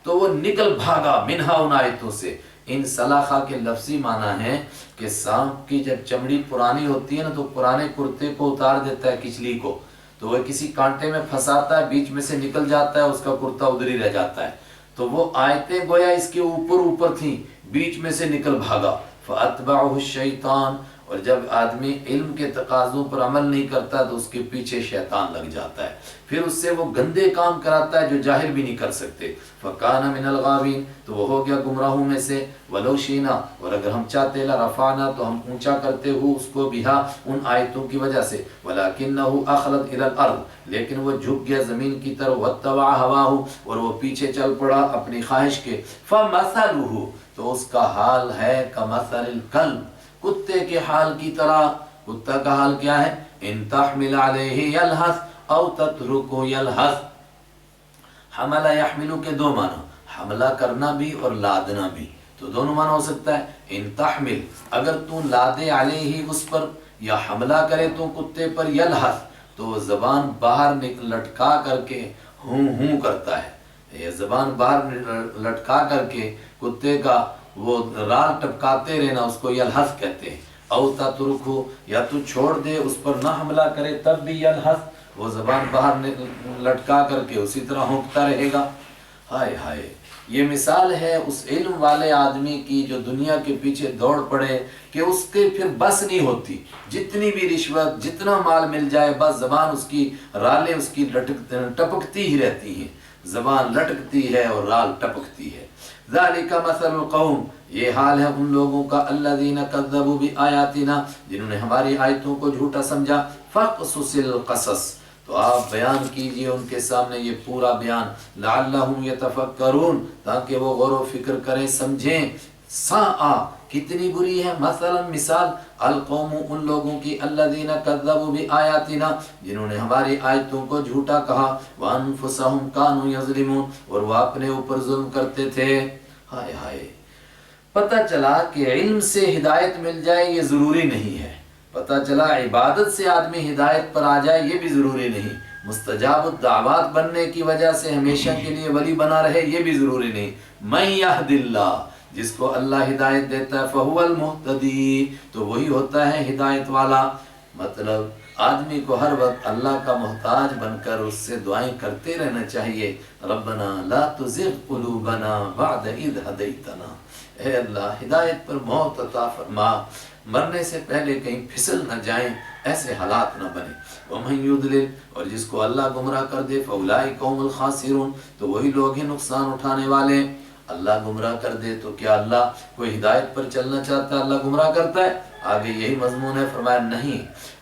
تو وہ نکل بھاگا، منہا ان آیتوں سے۔ ان سلاخہ کے لفظی معنی ہے کہ سانپ کی جب چمڑی پرانی ہوتی ہے نا تو پرانے کرتے کو اتار دیتا ہے، کچلی کو، تو وہ کسی کانٹے میں پھنساتا ہے، بیچ میں سے نکل جاتا ہے، اس کا کرتا ادھر ہی رہ جاتا ہے۔ تو وہ آیتیں گویا اس کے اوپر تھیں، بیچ میں سے نکل بھاگا۔ فَأَتْبَعُهُ الشَّيْطَانُ، اور جب آدمی علم کے تقاضوں پر عمل نہیں کرتا تو اس کے پیچھے شیطان لگ جاتا ہے، پھر اس سے وہ گندے کام کراتا ہے جو جاہل بھی نہیں کر سکتے۔ فَكَانَ مِنَ الْغَاوِينَ، تو وہ ہو گیا گمراہوں میں سے۔ وَلَوْ شِئْنَا، اور اگر ہم چاہتے، لَرَفَعْنَا، تو ہم اونچا کرتے ہو اس کو، بِہَا ان آیتوں کی وجہ سے، وَلَكِنَّهُ أَخْلَدَ إِلَى الْأَرْضِ، لیکن وہ جھک گیا زمین کی طرف، وَاتَّبَعَ هَوَاهُ، اور وہ پیچھے چل پڑا اپنی خواہش کے۔ فَمَثَلُهُ، تو اس کا حال ہے کمثل الکلب، کتے کے حال کی طرح۔ کتا کا حال کیا ہے؟ ان تحمل علیہ یلہث او تترکو یلہث۔ حملہ یحملو کے دو معنی، حملہ کرنا بھی اور لادنا بھی، تو دونوں معنی ہو سکتا ہے۔ ان تحمل، اگر تو لادے علیہ اس پر، یا حملہ کرے تو کتے پر، یلہث تو زبان باہر لٹکا کر کے ہوں کرتا ہے، یہ زبان باہر لٹکا کر کے کتے کا وہ رال ٹپکاتے رہنا، اس کو یلہث کہتے ہیں۔ او تترکو، یا تو چھوڑ دے اس پر نہ حملہ کرے تب بھی یلہث، وہ زبان باہر لٹکا کر کے اسی طرح ہونکتا رہے گا۔ ہائے ہائے، یہ مثال ہے اس علم والے آدمی کی جو دنیا کے پیچھے دوڑ پڑے کہ اس کے پھر بس نہیں ہوتی، جتنی بھی رشوت، جتنا مال مل جائے، بس زبان اس کی، رالیں اس کی ٹپکتی ہی رہتی ہیں، زبان لٹکتی ہے اور رال ٹپکتی ہے۔ ذالک مثل القوم، یہ حال ہے ان لوگوں کا، الذین کذبوا بآیاتنا، جنہوں نے ہماری آیتوں کو جھوٹا سمجھا۔ فاقصص القصص، تو آپ بیان کیجئے ان کے سامنے یہ پورا بیان، لعلہم یتفکرون، تاکہ وہ غور و فکر کریں، سمجھیں۔ ساء، کتنی بری ہے، مثلا مثال، القوم ان لوگوں کی، الذین کذبوا بآیاتنا، جنہوں نے ہماری آیتوں کو جھوٹا کہا، وانفسہم کانوا یظلمون، اور وہ اپنے اوپر ظلم کرتے تھے۔ ہائے ہائے، پتہ چلا کہ علم سے ہدایت مل جائے یہ ضروری نہیں ہے، پتہ چلا عبادت سے آدمی ہدایت پر آ جائے یہ بھی ضروری نہیں، مستجاب الدعوات بننے کی وجہ سے ہمیشہ کے لیے ولی بنا رہے یہ بھی ضروری نہیں۔ من یہد اللہ، جس کو اللہ ہدایت دیتا ہے، فہو المہتدی، تو وہی ہوتا ہے ہدایت والا۔ مطلب آدمی کو ہر وقت اللہ کا محتاج بن کر اس سے دعائیں کرتے رہنا چاہیے، ربنا لا تزغ قلوبنا بعد اذ ہدیتنا، اے اللہ ہدایت پر موت عطا فرما، مرنے سے پہلے کہیں پھسل نہ جائیں، ایسے حالات نہ بنے۔ وَمَن يُضْلِلْ، اور جس کو اللہ گمراہ کر دے، فَأُولَٰئِكَ هُمُ الْخَاسِرُونَ، تو وہی لوگ ہیں نقصان اٹھانے والے۔ اللہ گمراہ کر دے تو کیا اللہ کوئی ہدایت پر چلنا چاہتا ہے اللہ گمراہ کرتا ہے؟ آگے یہی مضمون ہے، فرمایا نہیں،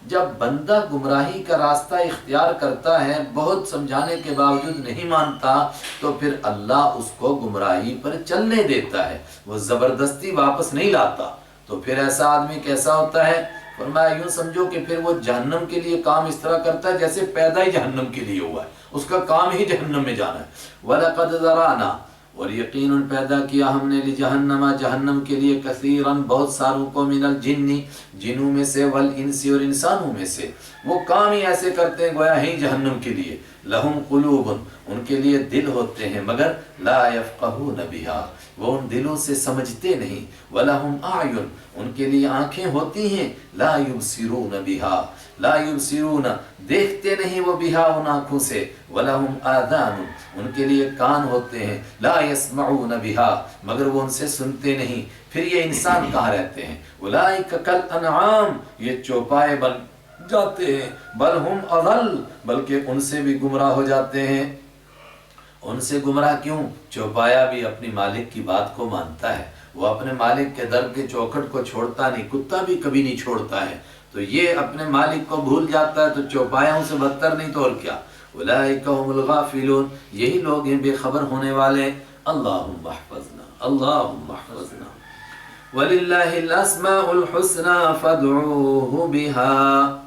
جب بندہ گمراہی کا راستہ اختیار کرتا ہے، بہت سمجھانے کے باوجود نہیں مانتا، تو پھر اللہ اس کو گمراہی پر چلنے دیتا ہے، وہ زبردستی واپس نہیں لاتا۔ تو پھر ایسا آدمی کیسا ہوتا ہے؟ فرمایا یوں سمجھو کہ پھر وہ جہنم کے لیے کام اس طرح کرتا ہے جیسے پیدا ہی جہنم کے لیے ہوا ہے، اس کا کام ہی جہنم میں جانا ہے۔ وَلَقَدْ ذَرَأْنَا، اور یقیناً پیدا کیا ہم نے، لجہنم، جہنم کے لیے، کثیراً بہت ساروں کو، من الجن، جنوں میں سے، والانس، اور انسانوں میں سے، وہ کام ہی ایسے کرتے ہیں گویا ہی جہنم کے لیے۔ لہم قلوب، ان کے لیے دل ہوتے ہیں مگر لا یفقہون بہا، وہ ان دلوں سے سمجھتے نہیں۔ ولہم اعین، ان کے لیے آنکھیں ہوتی ہیں، لا یبصرون بہا، لا یبصرون، دیکھتے نہیں وہ بہا ان آنکھوں سے۔ ولہم آذان، ان کے لیے کان ہوتے ہیں، لا یسمعون بہا، مگر وہ ان سے سنتے نہیں۔ پھر یہ انسان کہاں رہتے ہیں؟ اولئک کالانعام، یہ چوپائے بن جاتے ہیں، بل ہم اضل، بلکہ ان سے بھی گمراہ ہو جاتے ہیں۔ ان سے گمراہ کیوں؟ چوپایا بھی اپنی مالک کی بات کو مانتا ہے، وہ اپنے مالک کے در کے چوکھٹ کو چھوڑتا نہیں، کتا بھی کبھی نہیں چھوڑتا ہے، تو یہ اپنے مالک کو بھول جاتا ہے، تو چوپایوں سے بدتر نہیں تو اور کیا۔ اولئک هم الغافلون، یہی لوگ ہیں بے خبر ہونے والے۔ اللہم احفظنا، اللہم احفظنا، وَلِلَّهِ الْأَسْمَاءُ الْحُسْنَى فَادْعُوهُ بِهَا۔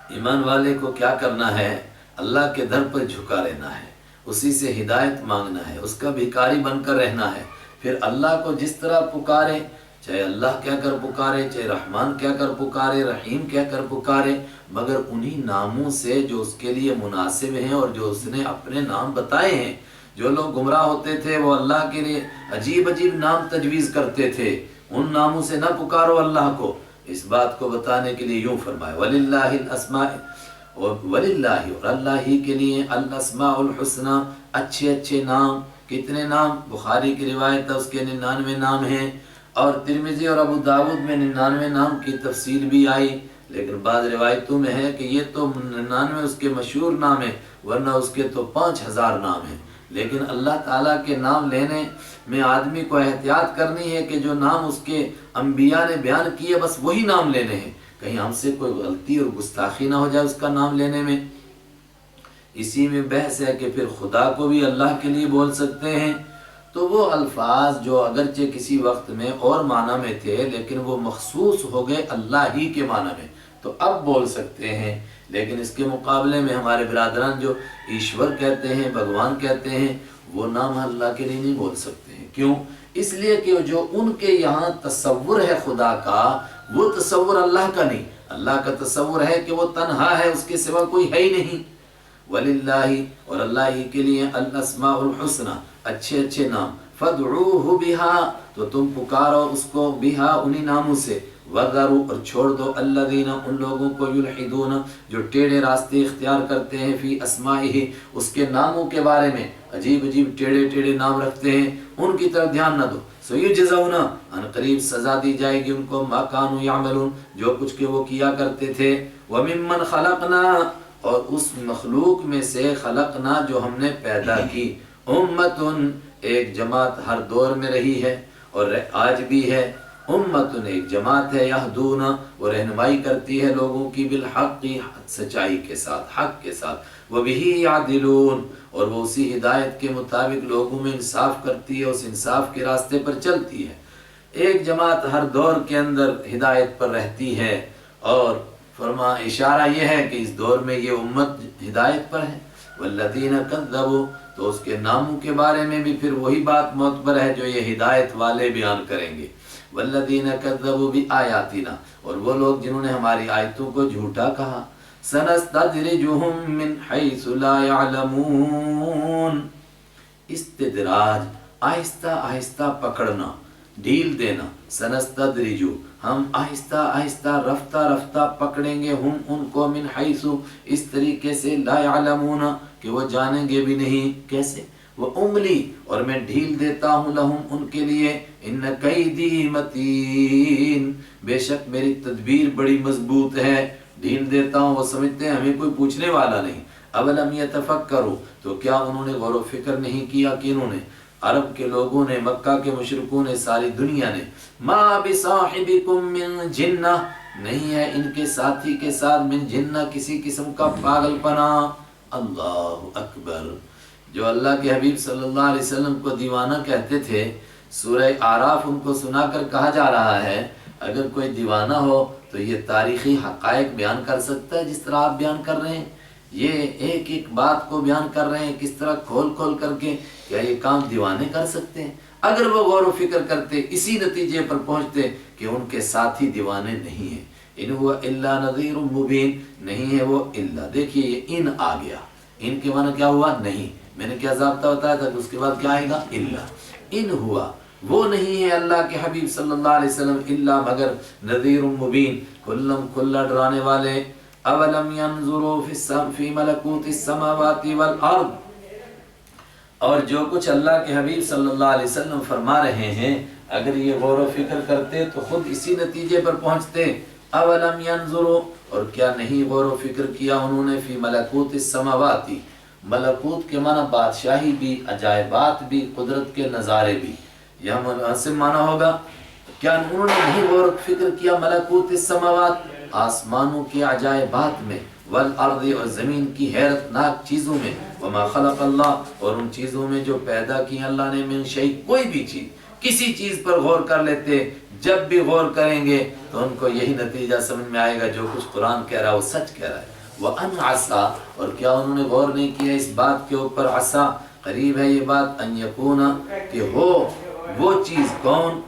ایمان والے کو کیا کرنا ہے؟ اللہ کے در پر جھکا رہنا ہے، اسی سے ہدایت مانگنا ہے، اس کا بھکاری بن کر رہنا ہے۔ پھر اللہ کو جس طرح پکارے، چاہے اللہ کہہ کر پکارے، چاہے رحمان کہہ کر پکارے، رحیم کہہ کر پکارے، مگر انہی ناموں سے جو اس کے لیے مناسب ہیں اور جو اس نے اپنے نام بتائے ہیں۔ جو لوگ گمراہ ہوتے تھے وہ اللہ کے لیے عجیب عجیب نام تجویز کرتے تھے، ان ناموں سے نہ پکارو اللہ کو۔ اس بات کو بتانے کے لیے یوں فرمایا وَلِلَّهِ الْأَسْمَاءِ، وَلِلَّهِ، اور اللہ ہی کے لیے الاسماء الحسنى، اچھے اچھے نام۔ کتنے نام؟ بخاری کی روایت ہے اس کے 99 نام ہیں، اور ترمذی اور ابو داود میں 99 نام کی تفصیل بھی آئی، لیکن بعض روایتوں میں ہے کہ یہ تو 99 اس کے مشہور نام ہیں، ورنہ اس کے تو 5000 نام ہیں۔ لیکن اللہ تعالیٰ کے نام لینے میں آدمی کو احتیاط کرنی ہے کہ جو نام اس کے انبیاء نے بیان کیے بس وہی نام لینے ہیں، کہیں ہم سے کوئی غلطی اور گستاخی نہ ہو جائے اس کا نام لینے میں۔ اسی میں بحث ہے کہ پھر خدا کو بھی اللہ کے لیے بول سکتے ہیں، تو وہ الفاظ جو اگرچہ کسی وقت میں اور معنی میں تھے لیکن وہ مخصوص ہو گئے اللہ ہی کے معنی میں، تو اب بول سکتے ہیں۔ لیکن اس کے مقابلے میں ہمارے برادران جو ایشور کہتے ہیں، بھگوان کہتے ہیں، وہ نام اللہ کے لیے نہیں بول سکتے ہیں۔ کیوں؟ اس لیے کہ جو ان کے یہاں تصور ہے خدا کا، وہ تصور اللہ کا نہیں۔ اللہ کا تصور ہے کہ وہ تنہا ہے، اس کے سوا کوئی ہے ہی نہیں۔ وَلِلَّهِ، اور اللہ ہی کے لیے الاسماء الحسنى، اچھے اچھے نام۔ فَادْعُوهُ بِهَا، تو تم پکارو اس کو بِهَا، انہی ناموں سے۔ وَذَرُوا، اور چھوڑ دو الَّذِينَ، ان لوگوں کو يُلْحِدُونَ، جو ٹیڑھے راستے اختیار کرتے ہیں، فی اسمائه، اس کے ناموں کے بارے میں عجیب عجیب ٹیڑھے ٹیڑھے نام رکھتے ہیں، ان کی طرف دھیان نہ دو۔ سَيُجْزَوْنَ، ان قریب سزا دی جائے گی ان کو، مَا كَانُوا يَعْمَلُونَ، جو کچھ کہ وہ کیا کرتے تھے۔ وَمِمَّنْ خَلَقْنَا، اور اس مخلوق میں سے، خلقنا جو ہم نے پیدا کی، امتن، ایک جماعت ہر دور میں رہی ہے اور آج بھی ہے۔ امتن، ایک جماعت ہے، یہدون، وہ رہنمائی کرتی ہے لوگوں کی، بالحق، سچائی کے ساتھ، حق کے ساتھ، وبہ یعدلون، اور وہ اسی ہدایت کے مطابق لوگوں میں انصاف کرتی ہے، اس انصاف کے راستے پر چلتی ہے۔ ایک جماعت ہر دور کے اندر ہدایت پر رہتی ہے، اور اشارہ یہ ہے کہ اس دور میں یہ امت ہدایت پر ہے۔ والذین کذبوا، تو اس کے ناموں کے بارے میں بھی پھر وہی بات معتبر ہے جو یہ ہدایت والے بیان کریں گے۔ والذین کذبوا بآیاتنا، اور وہ لوگ جنہوں نے ہماری آیتوں کو جھوٹا کہا۔ سنستدرجہم من حیث لا یعلمون، استدراج، آہستہ آہستہ پکڑنا، ڈھیل دینا۔ سنستدرجو، ہم آہستہ آہستہ رفتہ رفتہ پکڑیں گے، ہم ان کو، من حیث، اس طریقے سے، لا یعلمون، کہ وہ جانیں گے بھی نہیں۔ کیسے؟ وہ املی، اور میں ڈھیل دیتا ہوں، لہم، ان کے لیے، ان کیدی متین، بے شک میری تدبیر بڑی مضبوط ہے۔ ڈھیل دیتا ہوں، وہ سمجھتے ہیں ہمیں کوئی پوچھنے والا نہیں۔ اولم یتفکروا، تو کیا انہوں نے غور و فکر نہیں کیا کہ انہوں نے، عرب کے لوگوں نے، مکہ کے مشرکوں نے، ساری دنیا نے، ما بصاحبکم من جنہ، نہیں ہے ان کے ساتھی کے ساتھ، من جنہ، کسی قسم کا پاگل پنا۔ اللہ اکبر! جو اللہ کے حبیب صلی اللہ علیہ وسلم کو دیوانہ کہتے تھے، سورہ اعراف ان کو سنا کر کہا جا رہا ہے اگر کوئی دیوانہ ہو تو یہ تاریخی حقائق بیان کر سکتا ہے جس طرح آپ بیان کر رہے ہیں، یہ ایک ایک بات کو بیان کر رہے ہیں کس طرح کھول کھول کر کے، کیا یہ کام دیوانے کر سکتے ہیں؟ اگر وہ غور و فکر کرتے اسی نتیجے پر پہنچتے کہ ان کے ساتھی دیوانے نہیں ہیں۔ ان ہوا الا نذیر مبین، نہیں ہے وہ الا، دیکھیے یہ ان آ گیا، ان کے معنی کیا ہوا؟ نہیں، میں نے کیا ضابطہ بتایا تھا کہ اس کے بعد کیا آئے گا؟ الا، ان ہوا، وہ نہیں ہے اللہ کے حبیب صلی اللہ علیہ وسلم، الا مگر، نذیر مبین، کھلم کھلا ڈرانے والے۔ اولم ينظروا فی ملکوت السماوات والارض، اور جو کچھ اللہ کے حبیب صلی اللہ علیہ وسلم فرما رہے ہیں اگر یہ غور و فکر کرتے تو خود اسی نتیجے پر پہنچتے۔ اولم ينظروا، اور کیا نہیں غور و فکر کیا انہوں نے، فی ملکوت السماوات، ملکوت کے معنی بادشاہی بھی، عجائبات بھی، قدرت کے نظارے بھی، یہ مناسب معنی ہوگا۔ کیا انہوں نے نہیں غور و فکر کیا ملکوت السماوات، آسمانوں کے عجائبات میں، والارض، اور زمین کی حیرت ناک چیزوں میں، وما خلق اللہ، اور ان چیزوں میں جو پیدا کی اللہ نے، من شیء، کوئی بھی چیز، کسی چیز پر غور کر لیتے، جب بھی غور کریں گے تو ان کو یہی نتیجہ سمجھ میں آئے گا جو کچھ قرآن کہہ رہا ہے وہ سچ کہہ رہا ہے۔ وَأَنْ عَسَى اور کیا انہوں نے غور نہیں کیا اس بات کے اوپر عسا قریب ہے یہ بات ان یکون کہ ہو وہ چیز کون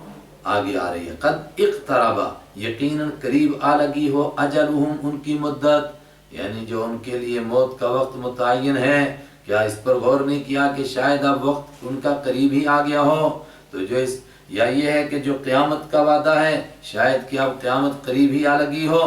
آگے آ رہی ہے قد اقترب یقیناً قریب آ لگی ہو اجلہم ان کی مدت یعنی جو ان کے لیے موت کا وقت متعین ہے کیا اس پر غور نہیں کیا کہ شاید اب وقت ان کا قریب ہی آ گیا ہو تو جو اس یا یہ ہے کہ جو قیامت کا وعدہ ہے شاید کہ اب قیامت قریب ہی آ لگی ہو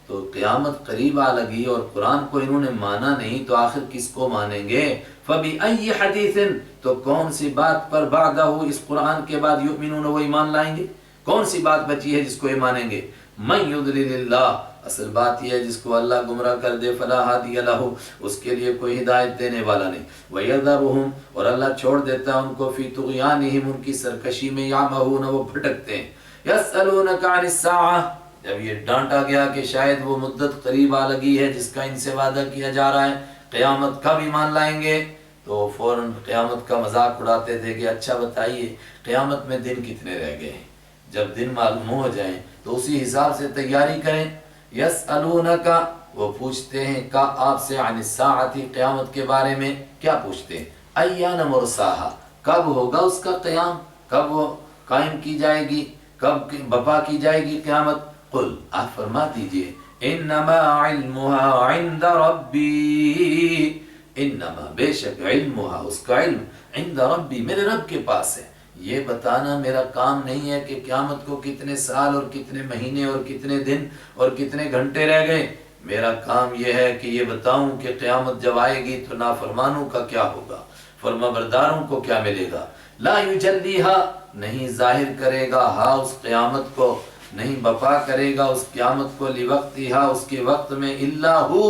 تو قیامت قریب آ لگی اور قرآن کو انہوں نے مانا نہیں تو آخر کس کو مانیں گے فَبِأَيِّ حَدِيثٍ تو کون سی بات پر بعدہ اس قرآن کے بعد یؤمنون وہ ایمان لائیں گے کون سی بات بچی ہے جس کو یہ مانیں گے مَن يُضْلِلِ اللَّهُ اصل بات یہ ہے جس کو اللہ گمراہ کر دے فلا ہادی لَهُ اس کے لیے کوئی ہدایت دینے والا نہیں وَيَذَرُهُمْ اور اللہ چھوڑ دیتا ان کو فی طغیانہم ان کی سرکشی میں یعمہون وہ بھٹکتے ہیں یسألونک عن الساعہ جب یہ ڈانٹا گیا کہ شاید وہ مدت قریب آ لگی ہے جس کا ان سے وعدہ کیا جا رہا ہے قیامت کب ایمان لائیں گے تو فوراً قیامت کا مذاق اڑاتے تھے کہ اچھا بتائیے قیامت میں دن کتنے رہ گئے ہیں جب دن معلوم ہو جائیں تو اسی حساب سے تیاری کریں یسألونک وہ پوچھتے ہیں کا آپ سے عن الساعۃ قیامت کے بارے میں کیا پوچھتے ہیں ایان مرساہا کب ہوگا اس کا قیام کب وہ قائم کی جائے گی کب بپا کی جائے گی قیامت قل آپ فرما دیجئے انما علمها عند ربی انما بے شک علمها اس کا علم عند ربی میرے رب کے پاس ہے یہ بتانا میرا کام نہیں ہے کہ قیامت کو کتنے سال اور کتنے مہینے اور کتنے دن اور کتنے گھنٹے رہ گئے میرا کام یہ ہے کہ یہ بتاؤں کہ قیامت جب آئے گی تو نافرمانوں کا کیا ہوگا فرما برداروں کو کیا ملے گا لا یجلیہا نہیں ظاہر کرے گا ہاں اس قیامت کو نہیں بپا کرے گا اس قیامت کو لیوقتہا اس کے وقت میں الا ہو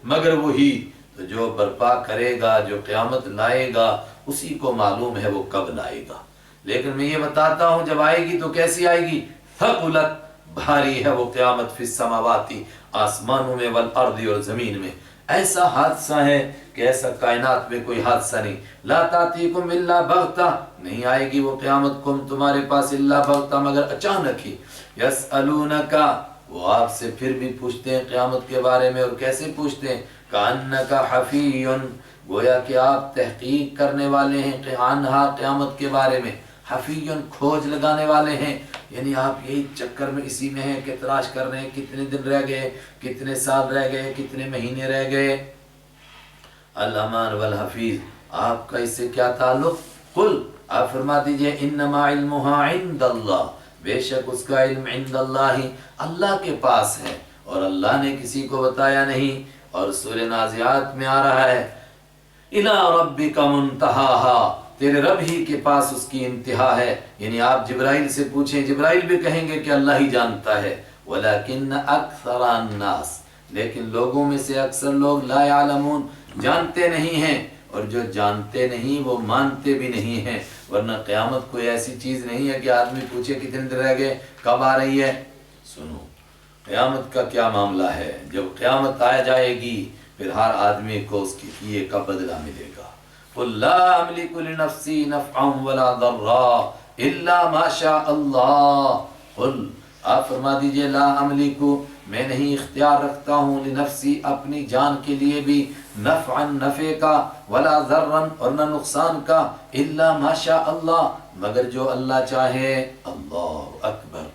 مگر وہی تو جو برپا کرے گا جو قیامت لائے گا اسی کو معلوم ہے وہ کب لائے گا لیکن میں یہ بتاتا ہوں جب آئے گی تو کیسی آئے گی ثقلت بھاری ہے وہ قیامت فی السماواتی آسمانوں میں والارض اور زمین میں ایسا حادثہ ہے کہ ایسا کائنات میں کوئی حادثہ نہیں لا تاتیکم الا بغتہ نہیں آئے گی وہ قیامت تمہارے پاس الا بغتہ مگر اچانک ہی یسألونکا وہ آپ سے پھر بھی پوچھتے ہیں قیامت کے بارے میں اور کیسے پوچھتے ہیں کأنکا حفی گویا کہ آپ تحقیق کرنے والے ہیں عنہا قیامت کے بارے میں حفی کھوج لگانے والے ہیں یعنی آپ یہی چکر میں اسی میں ہیں کہ تلاش کر رہے ہیں کتنے دن رہ گئے کتنے سال رہ گئے کتنے مہینے رہ گئے الامان والحفیظ آپ کا اس سے کیا تعلق قل آپ فرما دیجئے انما علمها عند اللہ بے شک اس کا علم عند اللہ اللہ کے پاس ہے اور اللہ نے کسی کو بتایا نہیں اور سورہ نازعات میں آ رہا ہے الی ربک منتہاہا تیرے رب ہی کے پاس اس کی انتہا ہے یعنی آپ جبرائیل سے پوچھیں جبرائیل بھی کہیں گے کہ اللہ ہی جانتا ہے ولیکن اکثر الناس لیکن لوگوں میں سے اکثر لوگ لا یعلمون جانتے نہیں ہیں اور جو جانتے نہیں وہ مانتے بھی نہیں ہیں ورنہ قیامت کوئی ایسی چیز نہیں ہے کہ آدمی پوچھے کتنے دن رہ گئے کب آ رہی ہے سنو قیامت کا کیا معاملہ ہے جب قیامت آ جائے گی پھر ہر آدمی کو اس کے کیے کا بدلہ ملے گا قل لا املک لنفسی نفعا ولا ضرا الا ما شاء اللہ قل آپ فرما دیجئے لا املکو میں نہیں اختیار رکھتا ہوں لنفسی اپنی جان کے لیے بھی نفعا نفع کا ولا ضرا اور نہ نقصان کا الا ما شاء اللہ مگر جو اللہ چاہے اللہ اکبر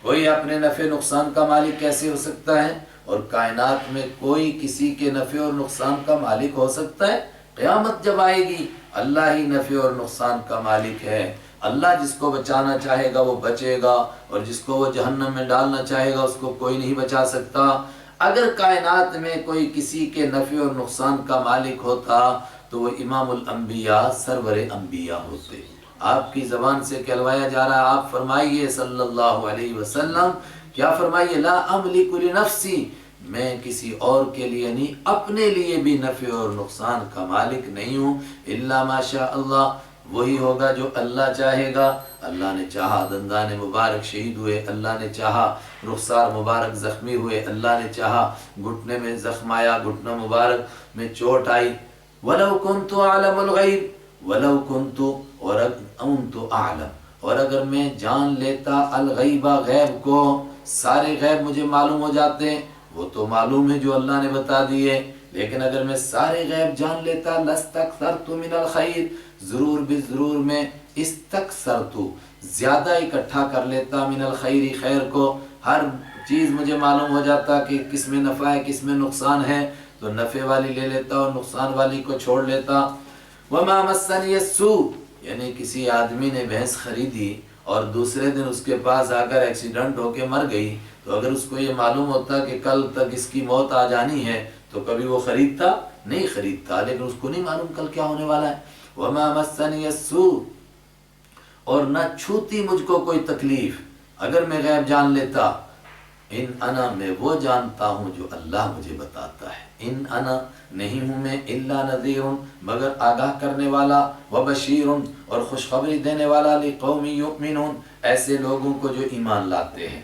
کوئی اپنے نفع نقصان کا مالک کیسے ہو سکتا ہے اور کائنات میں کوئی کسی کے نفع اور نقصان کا مالک ہو سکتا ہے قیامت جب آئے گی اللہ ہی نفع اور نقصان کا مالک ہے اللہ جس کو بچانا چاہے گا وہ بچے گا اور جس کو وہ جہنم میں ڈالنا چاہے گا اس کو کوئی نہیں بچا سکتا اگر کائنات میں کوئی کسی کے نفع اور نقصان کا مالک ہوتا تو وہ امام الانبیاء سرور انبیاء ہوتے آپ کی زبان سے کہلوایا جا رہا ہے آپ فرمائیے صلی اللہ علیہ وسلم کیا فرمائیے لا املک لنفسی میں کسی اور کے لیے نہیں اپنے لیے بھی نفع اور نقصان کا مالک نہیں ہوں الا ما شاء اللہ وہی ہوگا جو اللہ چاہے گا اللہ نے چاہا دندان مبارک شہید ہوئے اللہ نے چاہا رخسار مبارک زخمی ہوئے اللہ نے چاہا گھٹنے میں زخم آیا گھٹنا مبارک میں چوٹ آئی وَلَوْ كُنْتُ أَعْلَمُ الْغَيْبِ وَلَوْ كُنْتُ اور اگر میں جان لیتا الغیبہ غیب کو سارے غیب مجھے معلوم ہو جاتے وہ تو معلوم ہے جو اللہ نے بتا دیے، لیکن اگر میں سارے غیب جان لیتا لستکثرت من الخیر، ضرور بھی ضرور میں استکثرت زیادہ اکٹھا کر لیتا من الخیر خیر کو، ہر چیز مجھے معلوم ہو جاتا کہ کس میں نفع ہے کس میں نقصان ہے، تو نفع والی لے لیتا اور نقصان والی کو چھوڑ لیتا۔ وما مسنی السوء، یعنی کسی آدمی نے بھینس خریدی اور دوسرے دن اس کے پاس آ کر ایکسیڈنٹ ہو کے مر گئی، تو اگر اس کو یہ معلوم ہوتا کہ کل تک اس کی موت آ جانی ہے تو کبھی وہ خریدتا نہیں خریدتا، لیکن اس کو نہیں معلوم کل کیا ہونے والا ہے۔ وما مسنی السوء، اور نہ چھوتی مجھ کو کوئی تکلیف اگر میں غیب جان لیتا۔ ان انا، میں وہ جانتا ہوں جو اللہ مجھے بتاتا ہے، ان انا نہیں ہوں میں الا نذیر، مگر آگاہ کرنے والا، وبشیر، اور خوشخبری دینے والا، لقوم یؤمنون، ایسے لوگوں کو جو ایمان لاتے ہیں۔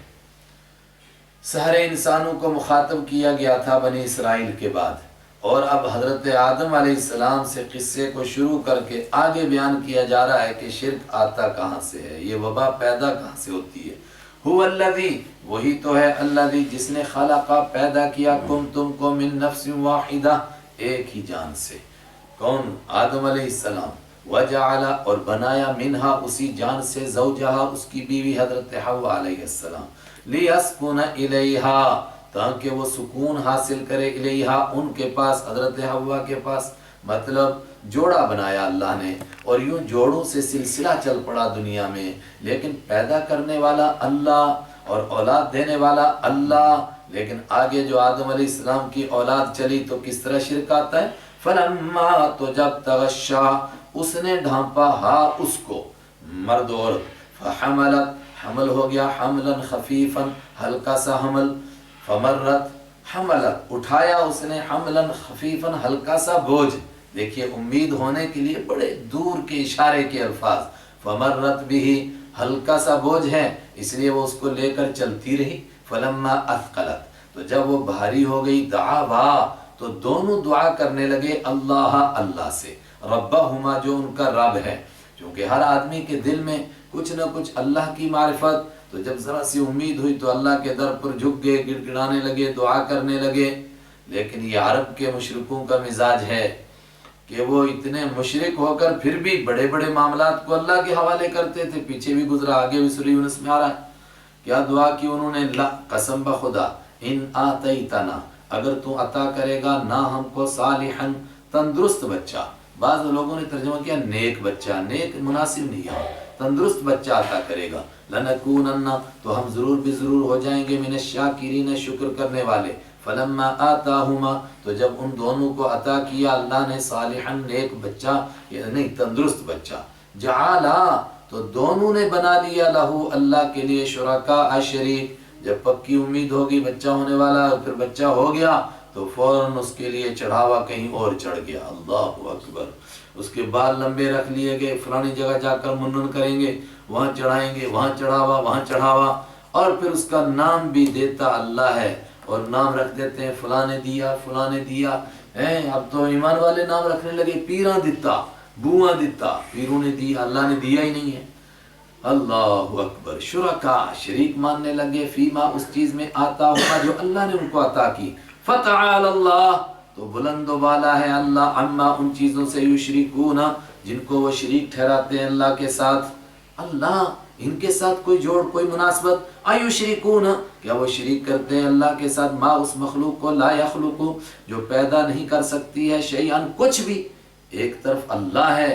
سارے انسانوں کو مخاطب کیا گیا تھا بنی اسرائیل کے بعد، اور اب حضرت آدم علیہ السلام سے قصے کو شروع کر کے آگے بیان کیا جا رہا ہے کہ شرک آتا کہاں سے ہے، یہ وبا پیدا کہاں سے ہوتی ہے۔ هو الذی، وہی تو ہے الذی جس نے خلقا پیدا کیا کم تم کو من نفس واحدہ، ایک ہی جان سے، کون؟ آدم علیہ السلام، وجعل، اور بنایا منہا اسی جان سے، زوجہا اس کی بیوی حضرت حوا علیہ السلام، لیسکن الیہا تاکہ وہ سکون حاصل کرے، الیہا ان کے پاس، حضرت حوا کے پاس، مطلب جوڑا بنایا اللہ نے، اور یوں جوڑوں سے سلسلہ چل پڑا دنیا میں، لیکن پیدا کرنے والا اللہ اور اولاد دینے والا اللہ، لیکن آگے جو آدم علیہ السلام کی اولاد چلی تو کس طرح شرک آتا ہے۔ فلما، تو جب تغشا اس نے ڈھانپا، ہا اس کو، مرد عورت، فحملت حمل ہو گیا، حملا خفیفا ہلکا سا حمل، فمرت حملت اٹھایا اس نے، حملا خفیفا ہلکا سا بوجھ، دیکھیے امید ہونے کے لیے بڑے دور کے اشارے کے الفاظ، فمرت بھی ہلکا سا بوجھ ہے اس لیے وہ اس کو لے کر چلتی رہی، فلما اثقلت تو جب وہ بھاری ہو گئی، دعوا تو دونوں دعا کرنے لگے اللہ اللہ سے، ربہما جو ان کا رب ہے، کیونکہ ہر آدمی کے دل میں کچھ نہ کچھ اللہ کی معرفت، تو جب ذرا سی امید ہوئی تو اللہ کے در پر جھک گئے، گڑ گڑانے لگے، دعا کرنے لگے۔ لیکن یہ عرب کے مشرکوں کا مزاج ہے کہ وہ اتنے مشرک ہو کر پھر بھی بڑے بڑے معاملات کو اللہ کے حوالے کرتے تھے، پیچھے بھی گزرا، آگے بھی سورہ یونس میں آ رہا ہے، کیا دعا کی انہوں نے، لا قسم بخدا، ان آتیتنا، اگر تو عطا کرے گا نہ ہم کو، صالحا تندرست بچہ، بعض لوگوں نے ترجمہ کیا نیک بچہ، نیک مناسب نہیں ہے، تندرست بچہ عطا کرے گا، لنکونن، تو ہم ضرور بھی ضرور ہو جائیں گے، من الشاکرین، شکر کرنے والے، فلما آتاہما، تو جب ان دونوں کو عطا کیا اللہ نے، صالحا نیک بچہ، یعنی تندرست بچہ، جعلا تو دونوں نے بنا لیا، لہو اللہ کے لیے، شرکاء شریک، جب پکی امید ہوگی بچہ ہونے والا اور پھر بچہ ہو گیا تو فوراً اس کے لیے چڑھاوا کہیں اور چڑھ گیا، اللہ اکبر، اس کے بال لمبے رکھ لیے گئے، فلانی جگہ جا کر منن کریں گے، وہاں چڑھائیں گے، وہاں چڑھاوا، وہاں چڑھاوا، اور پھر اس کا نام بھی دیتا اللہ ہے، اور نام رکھ دیتے ہیں فلاں نے دیا، فلاں نے دیا، اب تو ایمان والے نام رکھنے لگے، پیراں دتا، بواں دتا، پیروں نے دیا، اللہ نے دیا ہی نہیں ہے، اللہ اکبر، شرکا شریک ماننے لگے، فیما اس چیز میں، آتا ہوا جو اللہ نے ان کو عطا کی، فتعال اللہ تو بلند و بالا ہے اللہ، عما ان چیزوں سے، یشرکون جن کو وہ شریک ٹھہراتے ہیں اللہ کے ساتھ، اللہ ان کے ساتھ کوئی جوڑ، کوئی مناسبت، ایشرکون کیا وہ شریک کرتے ہیں اللہ کے ساتھ، ما اس مخلوق کو، لا یخلق جو پیدا نہیں کر سکتی ہے، شیئن کچھ بھی، ایک طرف اللہ ہے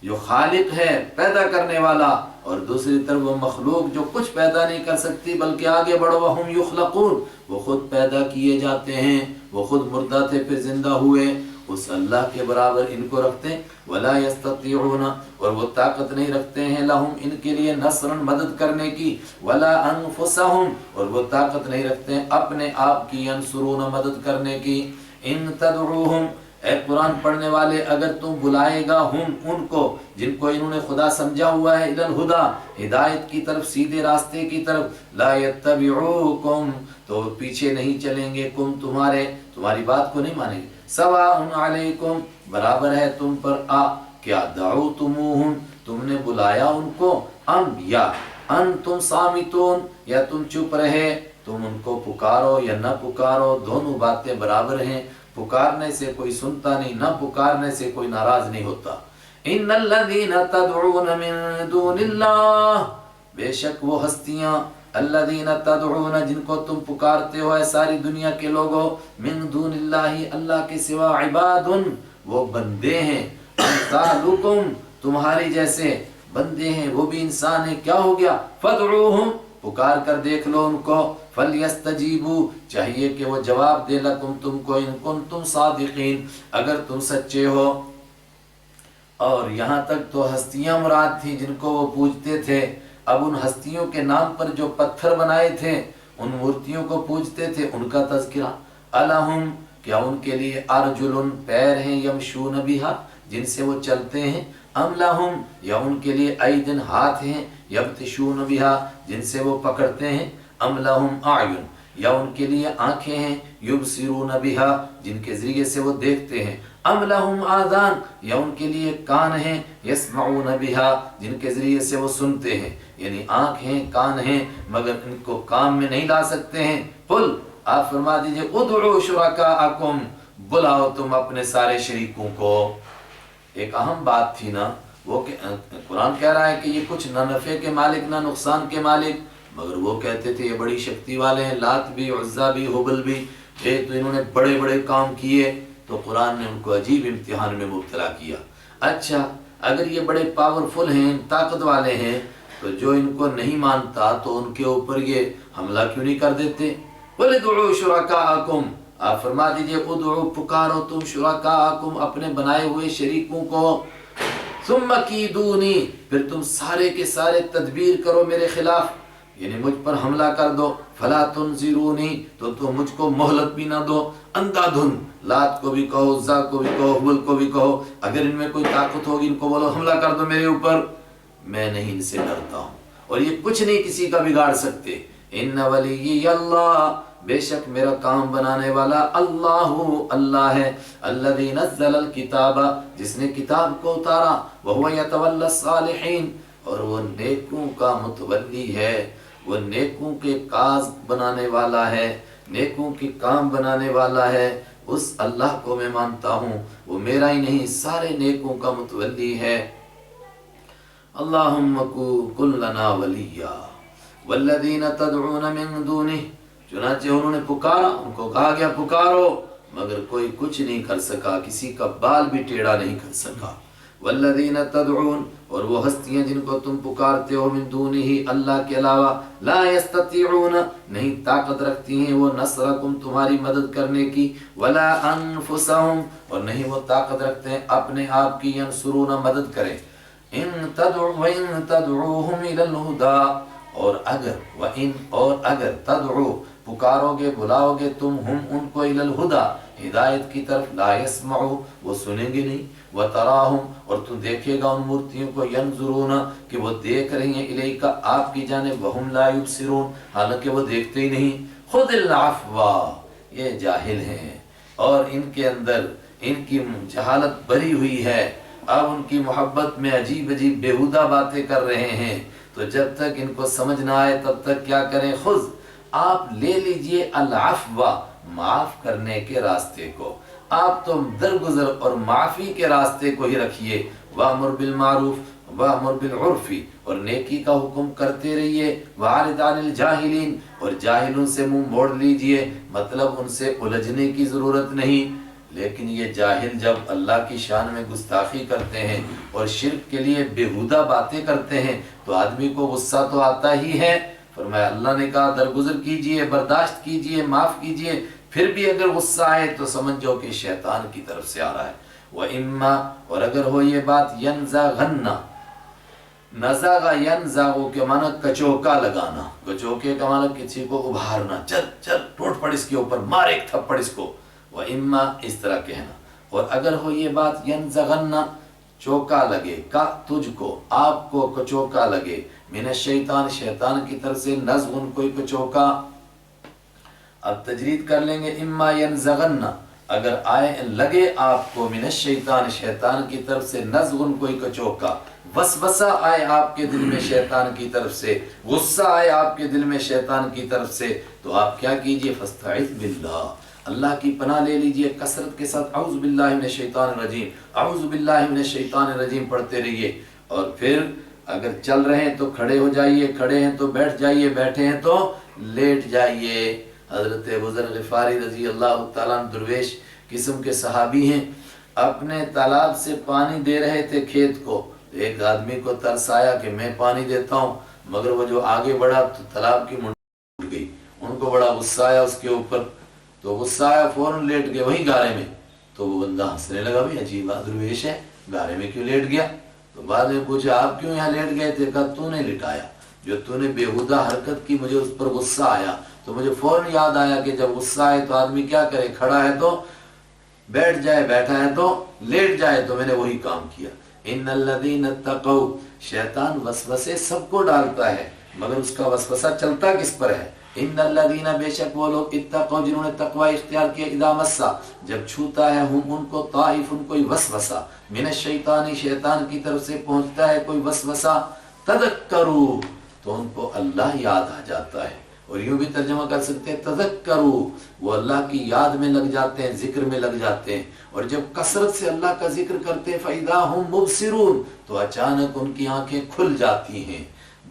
جو خالق ہے پیدا کرنے والا، اور دوسری طرف وہ مخلوق جو کچھ پیدا نہیں کر سکتی، بلکہ آگے بڑھو، وہم یخلقون وہ خود پیدا کیے جاتے ہیں، وہ خود مردہ تھے پھر زندہ ہوئے، اس اللہ کے برابر ان کو رکھتے ہیں، ولا یستطیعون اور وہ طاقت نہیں رکھتے ہیں، لہم ان کے لیے، نصرا مدد کرنے کی، ولا انفسہم اور وہ طاقت نہیں رکھتے ہیں اپنے آپ کی، ینصرون مدد کرنے کی، ان تدعوہم اے قرآن پڑھنے والے اگر تم بلائے گا، ہم ان کو جن کو انہوں نے خدا سمجھا ہوا ہے، الی الہدی ہدایت کی طرف، سیدھے راستے کی طرف، لا یتبعوکم تو پیچھے نہیں چلیں گے، کم تمہاری بات کو نہیں مانیں گے، سواء علیکم برابر ہے تم پر، کیا دعوتموہم تم نے بلایا ان کو، ام یا انتم صامتون یا تم چپ رہے، تم ان کو پکارو یا نہ پکارو دونوں باتیں برابر ہیں، پکارنے سے کوئی سنتا نہیں، نہ پکارنے سے کوئی ناراض نہیں ہوتا۔ ان الذین تدعون من دون اللہ، بے شک وہ ہستیاں، الذین تدعون جن کو تم پکارتے ہو اے ساری دنیا کے لوگوں، من دون اللہ اللہ کے سوا، عباد وہ بندے ہیں، امثالکم تمہاری جیسے بندے ہیں، وہ بھی انسان ہیں، کیا ہو گیا، فدعوہم پکار کر دیکھ لو ان کو، فلیستجیبوا چاہیے کہ وہ جواب دے لکم تم کو، ان کنتم صادقین اگر تم سچے ہو۔ اور یہاں تک تو ہستیاں مراد تھیں جن کو وہ پوجتے تھے، اب ان ہستیوں کے نام پر جو پتھر بنائے تھے، ان مورتیوں کو پوجتے تھے، ان کا تذکرہ، الہم کیا ان کے لیے ارجل پیر ہیں، یمشون بہا جن سے وہ چلتے ہیں، ام لہم یا ان کے لیے ایدن ہاتھ ہیں، یبطشون بہا جن سے وہ پکڑتے ہیں، ام لہم اعین یا ان کے لیے آنکھیں ہیں، یبصرون بہا جن کے ذریعے سے وہ دیکھتے ہیں، ام لہم آذان یا ان کے لیے کان ہیں، یسمعون بہا جن کے ذریعے سے وہ سنتے ہیں، یعنی آنکھ ہیں، کان ہیں، مگر ان کو کام میں نہیں لا سکتے ہیں۔ قل آپ فرما دیجئے ادعوا شرکاءکم بلاؤ تم اپنے سارے شریکوں کو۔ ایک اہم بات تھی نا، وہ کہ قرآن کہہ رہا ہے کہ یہ کچھ نہ نفع کے مالک نہ نقصان کے مالک، مگر وہ کہتے تھے یہ بڑی شکتی والے ہیں، لات بھی، عزا بھی، حبل بھی، تو انہوں نے بڑے بڑے کام کیے، تو قرآن نے ان کو عجیب امتحان میں مبتلا کیا۔ اچھا اگر یہ بڑے پاورفل ہیں، طاقت والے ہیں، تو جو ان کو نہیں مانتا تو ان کے اوپر یہ حملہ کیوں نہیں کر دیتے؟ قل ادعوا شرکاءکم آپ فرما دیجئے ادعو پکارو تم شرکاءکم اپنے بنائے ہوئے شریکوں کو، ثم کیدونی پھر تم سارے کے سارے تدبیر کرو میرے خلاف، یعنی مجھ پر حملہ کر دو، فلا تنظرونی تو تم مجھ کو مہلت بھی نہ دو، اندھادھن لات کو بھی کہو، عزا کو بھی کہو، حبل کو بھی کہو، اگر ان میں کوئی طاقت ہوگی ان کو بولو حملہ کر دو میرے اوپر، میں نہیں ان سے ڈرتا ہوں، اور یہ کچھ نہیں کسی کا بگاڑ سکتے۔ ان ولی اللہ بے شک میرا کام بنانے والا اللہ ہے، الذی نزل الکتاب جس نے کتاب کو اتارا، وہو یتولی الصالحین اور وہ نیکوں کا متولی ہے، وہ نیکوں کے کاز بنانے والا ہے، نیکوں کی کام بنانے والا ہے، اس اللہ کو میں مانتا ہوں، وہ میرا ہی نہیں سارے نیکوں کا متولی ہے۔ اللہم کن لنا ولیا والذین تدعون من دونہ چنانچہ انہوں نے پکارا، ان کو کہا گیا پکارو، مگر کوئی کچھ نہیں کر سکا، کسی کا بال بھی ٹیڑھا نہیں کر سکا۔ والذین تدعون اور وہ ہستیاں جن کو تم پکارتے ہو من دونہ اللہ کے علاوہ، لا یستطیعون نہیں طاقت رکھتی ہیں وہ نصرکم تمہاری مدد کرنے کی، ولا انفسہم اور نہیں وہ طاقت رکھتے ہیں اپنے آپ کی، ینصرون مدد کریں، ان تدعوہم الی الہدی اور اگر تدعو پکارو گے بلاؤ گے تم ہم ان کو الی الہدی ہدایت کی طرف، لا یسمعو وہ سنیں گے نہیں، وتراہم اور تو دیکھے گا ان مورتیوں کو، ینظرون کہ وہ دیکھ رہی ہیں الیک آپ کی جانب، وہم لا یبصرون حالانکہ وہ دیکھتے ہی نہیں۔ خذ العفو یہ جاہل ہیں اور ان کے اندر ان کی جہالت بری ہوئی ہے، اب ان کی محبت میں عجیب عجیب بیہودہ باتیں کر رہے ہیں، تو جب تک ان کو سمجھ نہ آئے تب تک کیا کریں، خذ آپ لے لیجئے العفو معاف کرنے کے راستے کو، آپ تو درگزر اور معافی کے راستے کو ہی رکھیے، وامر بالمعروف وامر بالعرف اور نیکی کا حکم کرتے رہیے، وعرض عن الجاہلین اور جاہلوں سے منہ موڑ لیجئے، مطلب ان سے الجھنے کی ضرورت نہیں۔ لیکن یہ جاہل جب اللہ کی شان میں گستاخی کرتے ہیں اور شرک کے لیے بیہودہ باتیں کرتے ہیں تو آدمی کو غصہ تو آتا ہی ہے، فرمایا اللہ نے کہا درگزر کیجئے، برداشت کیجئے، معاف کیجئے، پھر بھی اگر غصہ آئے تو سمجھ جاؤ کہ شیطان کی طرف سے آ رہا ہے۔ وَإِمَّا اور اگر ہو یہ بات يَنزَغَنَّ نزاغا ینزاغو کے معنی کچوکا لگانا، کچوکے کا معنی کسی کو ابھارنا، چل چل ٹوٹ پڑ اس کے اوپر، مار ایک تھپڑ اس کو، وَإِمَّا اس طرح کہنا، اور اگر ہو یہ بات ینزغن چوکا لگے کا تجھ کو، آپ کو کچوکا لگے، من الشیطان شیطان کی طرف سے، نزغن کوئی کچوکا، اب تجرید کر لیں گے اما ینزغن اگر آئے لگے آپ کو من الشیطان شیطان کی طرف سے نزغن کوئی کچوکا، وسوسہ آئے آپ کے دل میں شیطان کی طرف سے، غصہ آئے آپ کے دل میں شیطان کی طرف سے، تو آپ کیا کیجئے؟ فاستعذ باللہ، اللہ کی پناہ لے لیجئے کثرت کے ساتھ، اعوذ باللہ من الشیطان الرجیم، اعوذ باللہ من الشیطان الرجیم پڑھتے رہیے۔ اور پھر اگر چل رہے ہیں تو کھڑے ہو جائیے، کھڑے ہیں تو بیٹھ جائیے، بیٹھے ہیں تو لیٹ جائیے۔ حضرت ابو ذر غفاری رضی اللہ تعالیٰ عنہ درویش قسم کے صحابی ہیں، اپنے تالاب سے پانی دے رہے تھے کھیت کو، ایک آدمی کو ترس آیا کہ میں پانی دیتا ہوں، مگر وہ جو آگے بڑھا تو تالاب کی منڈی ٹوٹ گئی، ان کو بڑا غصہ آیا اس کے اوپر، تو غصہ آیا فوراً لیٹ گئے وہیں گارے میں۔ تو وہ بندہ ہنسنے لگا، بھی عجیب درویش ہے، گارے میں کیوں لیٹ گیا؟ تو بعد میں پوچھا آپ کیوں یہاں لیٹ گئے تھے؟ کہا تو نے لٹایا، جو تو نے بےہودہ حرکت کی مجھے اس پر غصہ آیا، تو مجھے فوراً یاد آیا کہ جب غصہ آئے تو آدمی کیا کرے، کھڑا ہے تو بیٹھ جائے، بیٹھا ہے تو لیٹ جائے، تو میں نے وہی کام کیا۔ ان الذین اتقوا، شیطان وسوسے سب کو ڈالتا ہے، مگر اس کا وسوسہ چلتا کس پر ہے؟ ان الذین، بے شک وہ لوگ، اتقوا جنہوں نے تقوی اختیار کیا، اذا مسا، جب چھوتا ہے، ہم ان کو، طائف کوئی وسوسہ، من الشیطان شیطان کی طرف سے پہنچتا ہے کوئی وسوسہ، تذکروا، تو ان کو اللہ یاد آ جاتا ہے۔ اور یوں بھی ترجمہ کر سکتے ہیں تذکروا، وہ اللہ کی یاد میں لگ جاتے ہیں، ذکر میں لگ جاتے ہیں، اور جب کثرت سے اللہ کا ذکر کرتے ہیں فَإِذَا هُمْ مُبْصِرُونَ، تو اچانک ان کی آنکھیں کھل جاتی ہیں،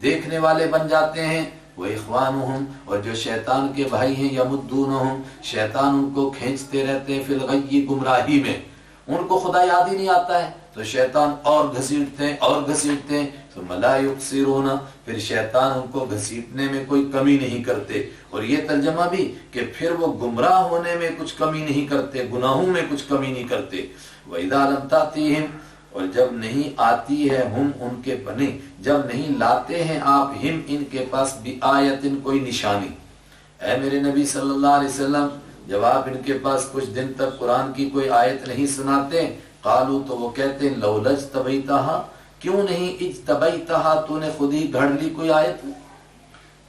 دیکھنے والے بن جاتے ہیں۔ وَإِخْوَانُهُمْ، اور جو شیطان کے بھائی ہیں، يَمُدُّونَهُمْ، شیطان ان کو کھینچتے رہتے ہیں، فِي الْغَيِّ، گمراہی میں، ان کو خدا یاد ہی نہیں آتا ہے تو شیطان اور گھسیٹتے ہیں اور گھسیٹتے ہیں، ثم لا يقصرون، پھر شیطان ان کو گھسیٹنے میں کوئی کمی نہیں کرتے۔ اور یہ ترجمہ بھی کہ پھر وہ گمراہ ہونے میں کچھ کمی نہیں کرتے، گناہوں میں کچھ کمی نہیں کرتے۔ وَإِذَا لَمْ تَأْتِهِمْ، اور جب نہیں آتی ہے، ہم ان کے بنے، جب نہیں لاتے ہیں آپ، ہم ان کے پاس، بِآیَةٍ کوئی نشانی، اے میرے نبی صلی اللہ علیہ وسلم، جب آپ ان کے پاس کچھ دن تک قرآن کی کوئی آیت نہیں سناتے، قالو، تو وہ کہتے ہیں، لولا اجتبیتہا، کیوں نہیں اجتبیتہا، تو نے خود ہی گھڑ لی کوئی آیت۔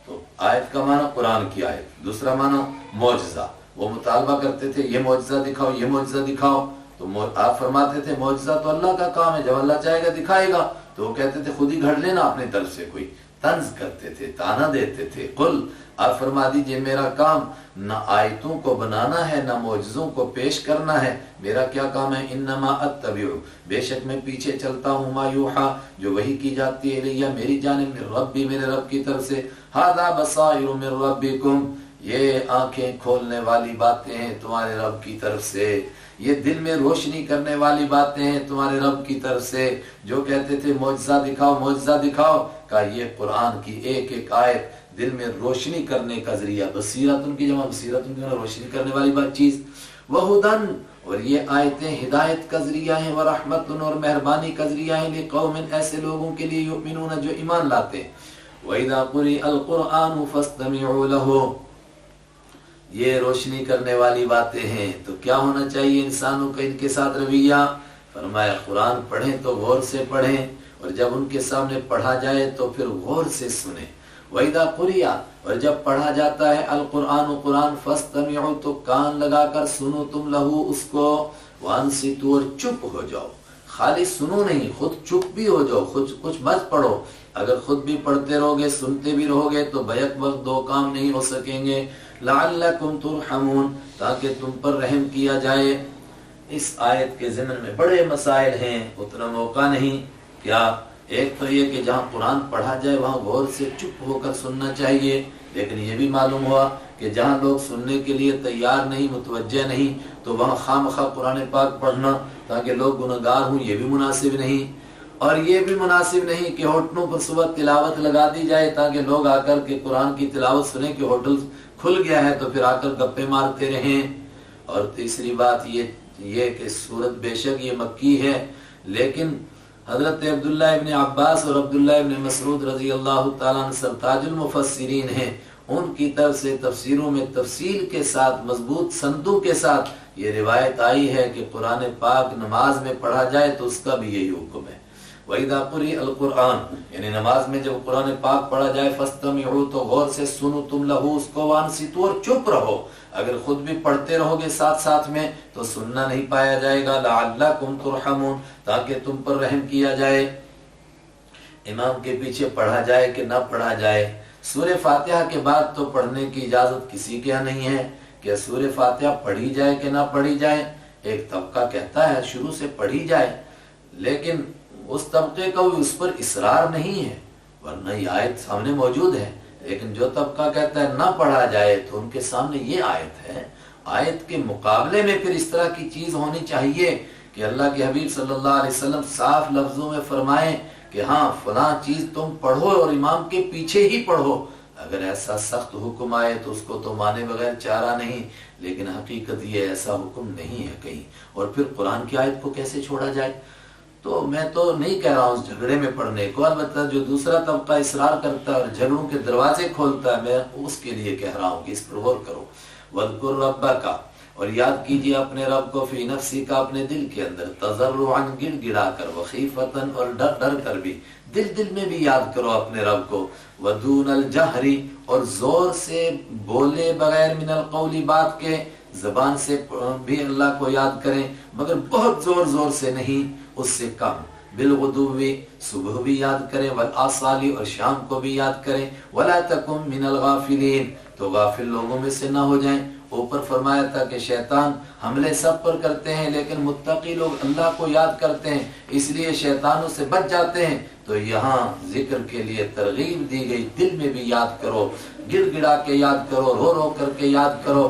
تو آیت کا معنی قرآن کی آیت، دوسرا معنی معجزہ، وہ مطالبہ کرتے تھے یہ معجزہ دکھاؤ، یہ معجزہ دکھاؤ، تو آپ فرماتے تھے معجزہ تو اللہ کا کام ہے، جب اللہ چاہے گا دکھائے گا، تو وہ کہتے تھے خود ہی گھڑ لینا اپنے طرف سے کوئی، طنز کرتے تھے، تانا دیتے تھے۔ قل، آپ فرما دیجئے میرا کام نہ آیتوں کو بنانا ہے، نہ معجزوں کو پیش کرنا ہے، میرا کیا کام ہے؟ انما اتبع، بے شک میں پیچھے چلتا ہوں، ما یوحا، جو وحی کی جاتی ہے، الیہ، میری جانب، من ربی، میرے رب کی طرف سے، ھذا بصائر من ربکم، یہ آنکھیں کھولنے والی باتیں ہیں تمہارے رب کی طرف سے، یہ دل میں روشنی کرنے والی باتیں ہیں تمہارے رب کی طرف سے۔ جو کہتے تھے معجزہ دکھاؤ، معجزہ دکھاؤ، کہا یہ قرآن کی ایک ایک آیت دل میں روشنی کرنے کا ذریعہ، بصیرت ان کی جمع بصیرت ان کی روشنی کرنے والی بات چیز، وہدن، اور یہ آیتیں ہدایت کا ذریعہ ہیں، ورحمت، اور مہربانی کا ذریعہ ہیں، لقوم، ایسے لوگوں کے لیے، یؤمنون، جو ایمان لاتے ہیں۔ وَإِذَا قُرِئَ الْقُرْآنُ فَاسْتَمِعُوا لَهُ، یہ روشنی کرنے والی باتیں ہیں، تو کیا ہونا چاہیے انسانوں کا ان کے ساتھ رویہ؟ فرمایا قرآن پڑھیں تو غور سے پڑھیں، اور جب ان کے سامنے پڑھا جائے تو پھر غور سے سنیں۔ وَإِذَا قُرِئَ، اور جب پڑھا جاتا ہے، القرآن، قرآن، فَاسْتَمِعُوا، تو کان لگا کر سنو تم لہو، اس کو، وَأَنصِتُوا، اور چپ ہو جاؤ، خالی سنو نہیں، خود چپ بھی ہو جاؤ، خود کچھ مت پڑھو، اگر خود بھی پڑھتے رہو گے، سنتے بھی رہو گے، تو بیک وقت دو کام نہیں ہو سکیں گے، لعلکم ترحمون، تاکہ تم پر رحم کیا جائے۔ اس آیت کے ضمن میں بڑے مسائل ہیں، اتنا موقع نہیں۔ کیا؟ ایک تو یہ کہ جہاں قرآن پڑھا جائے وہاں غور سے چپ ہو کر سننا چاہیے، لیکن یہ بھی معلوم ہوا کہ جہاں لوگ سننے کے لیے تیار نہیں، متوجہ نہیں، تو وہاں خواہ مخواہ قرآن پاک پڑھنا تاکہ لوگ گنہگار ہوں، یہ بھی مناسب نہیں۔ اور یہ بھی مناسب نہیں کہ ہوٹلوں پر صبح تلاوت لگا دی جائے تاکہ لوگ آ کر کے قرآن کی تلاوت سنیں کہ ہوٹل کھل گیا ہے تو پھر آ کر گپے مارتے رہیں۔ اور تیسری بات یہ کہ سورت بے شک یہ مکی ہے، لیکن حضرت عبداللہ ابن عباس اور عبداللہ ابن مسعود رضی اللہ تعالیٰ عنہ سرتاج المفسرین ہیں، ان کی طرف سے تفسیروں میں تفصیل کے ساتھ، مضبوط سندوں کے ساتھ یہ روایت آئی ہے کہ قرآن پاک نماز میں پڑھا جائے تو اس کا بھی یہی حکم ہے۔ وَإِذَا قُرِئَ الْقُرْآنُ یعنی نماز میں جب قرآن پاک پڑھا جائے فَاسْتَمِعُوا تو غور سے سنو تم لہو اس کو، وَانصِتُوا اور چپ رہو. اگر خود بھی پڑھتے رہو گے ساتھ ساتھ میں تو سننا نہیں پایا جائے گا. لَعَلَّكُمْ تُرْحَمُونَ تاکہ تم پر رحم کیا جائے. امام کے پیچھے پڑھا جائے کہ نہ پڑھا جائے. سورہ فاتحہ کے بعد تو پڑھنے کی اجازت کسی کے یہاں نہیں ہے کہ سورہ فاتحہ پڑھی جائے کہ نہ پڑھی جائے. ایک طبقہ کہتا ہے شروع سے پڑھی جائے، لیکن اس طبقے کا بھی اس پر اصرار نہیں ہے، ورنہ یہ آیت سامنے موجود ہے. لیکن جو طبقہ کہتا ہے نہ پڑھا جائے تو ان کے سامنے یہ آیت ہے. آیت کے مقابلے میں پھر اس طرح کی چیز ہونی چاہیے کہ اللہ کے حبیب صلی اللہ علیہ وسلم صاف لفظوں میں فرمائیں کہ ہاں فلاں چیز تم پڑھو اور امام کے پیچھے ہی پڑھو. اگر ایسا سخت حکم آئے تو اس کو تو مانے بغیر چارہ نہیں، لیکن حقیقت یہ ایسا حکم نہیں ہے کہیں. اور پھر قرآن کی آیت کو کیسے چھوڑا جائے؟ تو میں تو نہیں کہہ رہا ہوں اس جھگڑے میں پڑھنے کو، البتہ جو دوسرا طبقہ اصرار کرتا ہے اور جھگڑوں کے دروازے کھولتا ہے میں اس کے لیے کہہ رہا ہوں کہ اس پر غور کرو. وَاذْكُرْ رَبَّكَ اور یاد کیجئے اپنے رب کو، فی نفسی کا اپنے دل کے اندر، تضرعاً گڑ گڑا کر، وخیفتاً اور ڈر ڈر کر بھی، دل میں بھی یاد کرو اپنے رب کو. ودون الجہری اور زور سے بولے بغیر، من القول بات کے، زبان سے بھی اللہ کو یاد کریں مگر بہت زور سے نہیں، اس سے کم. بالغدوی صبح بھی یاد کریں، والآصالی اور شام کو بھی یاد کریں. ولا تکن من الغافلین تو غافل لوگوں میں سے نہ ہو جائیں. اوپر فرمایا تھا کہ شیطان حملے سب پر کرتے ہیں لیکن متقی لوگ اللہ کو یاد کرتے ہیں اس لیے شیطانوں سے بچ جاتے ہیں. تو یہاں ذکر کے لیے ترغیب دی گئی، دل میں بھی یاد کرو، گڑ گڑا کے یاد کرو، رو رو کر کے یاد کرو،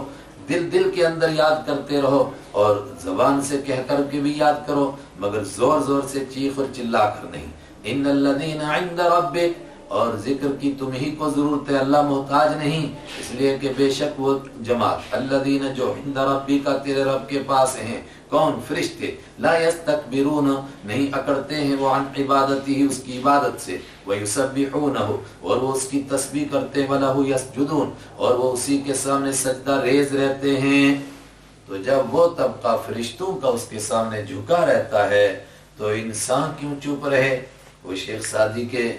دل کے اندر یاد کرتے رہو، اور زبان سے کہہ کر کے بھی یاد کرو مگر زور سے چیخ اور چلا کر نہیں. ان الذین عند ربک اور ذکر کی تم ہی کو ضرورت ہے، اللہ محتاج نہیں، اس لیے کہ بے شک وہ جماعت الذین جو عند ربی کا تیرے رب کے پاس ہیں. کون؟ فرشتے. لا یستکبرون نہیں اکڑتے ہیں وہ عن عبادتی اس کی عبادت سے، ویسبحونہ اور وہ اس کی تسبیح کرتے ہیں، ولہ یسجدون اور وہ اسی کے سامنے سجدہ ریز رہتے ہیں. تو جب وہ طبقہ فرشتوں کا اس کے سامنے جھکا رہتا ہے تو انسان کیوں چپ رہے؟ وہ شیخ سعدی کے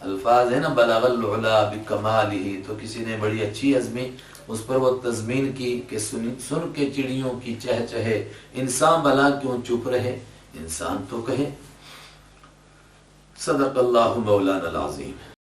الفاظ ہے نا، بلغ العلا بکمالہ، تو کسی نے بڑی اچھی عزمی اس پر وہ تضمین کی کہ سن کے چڑیوں کی چہچہے انسان بلا کیوں چپ رہے، انسان تو کہے. صدق اللہ مولانا العظیم.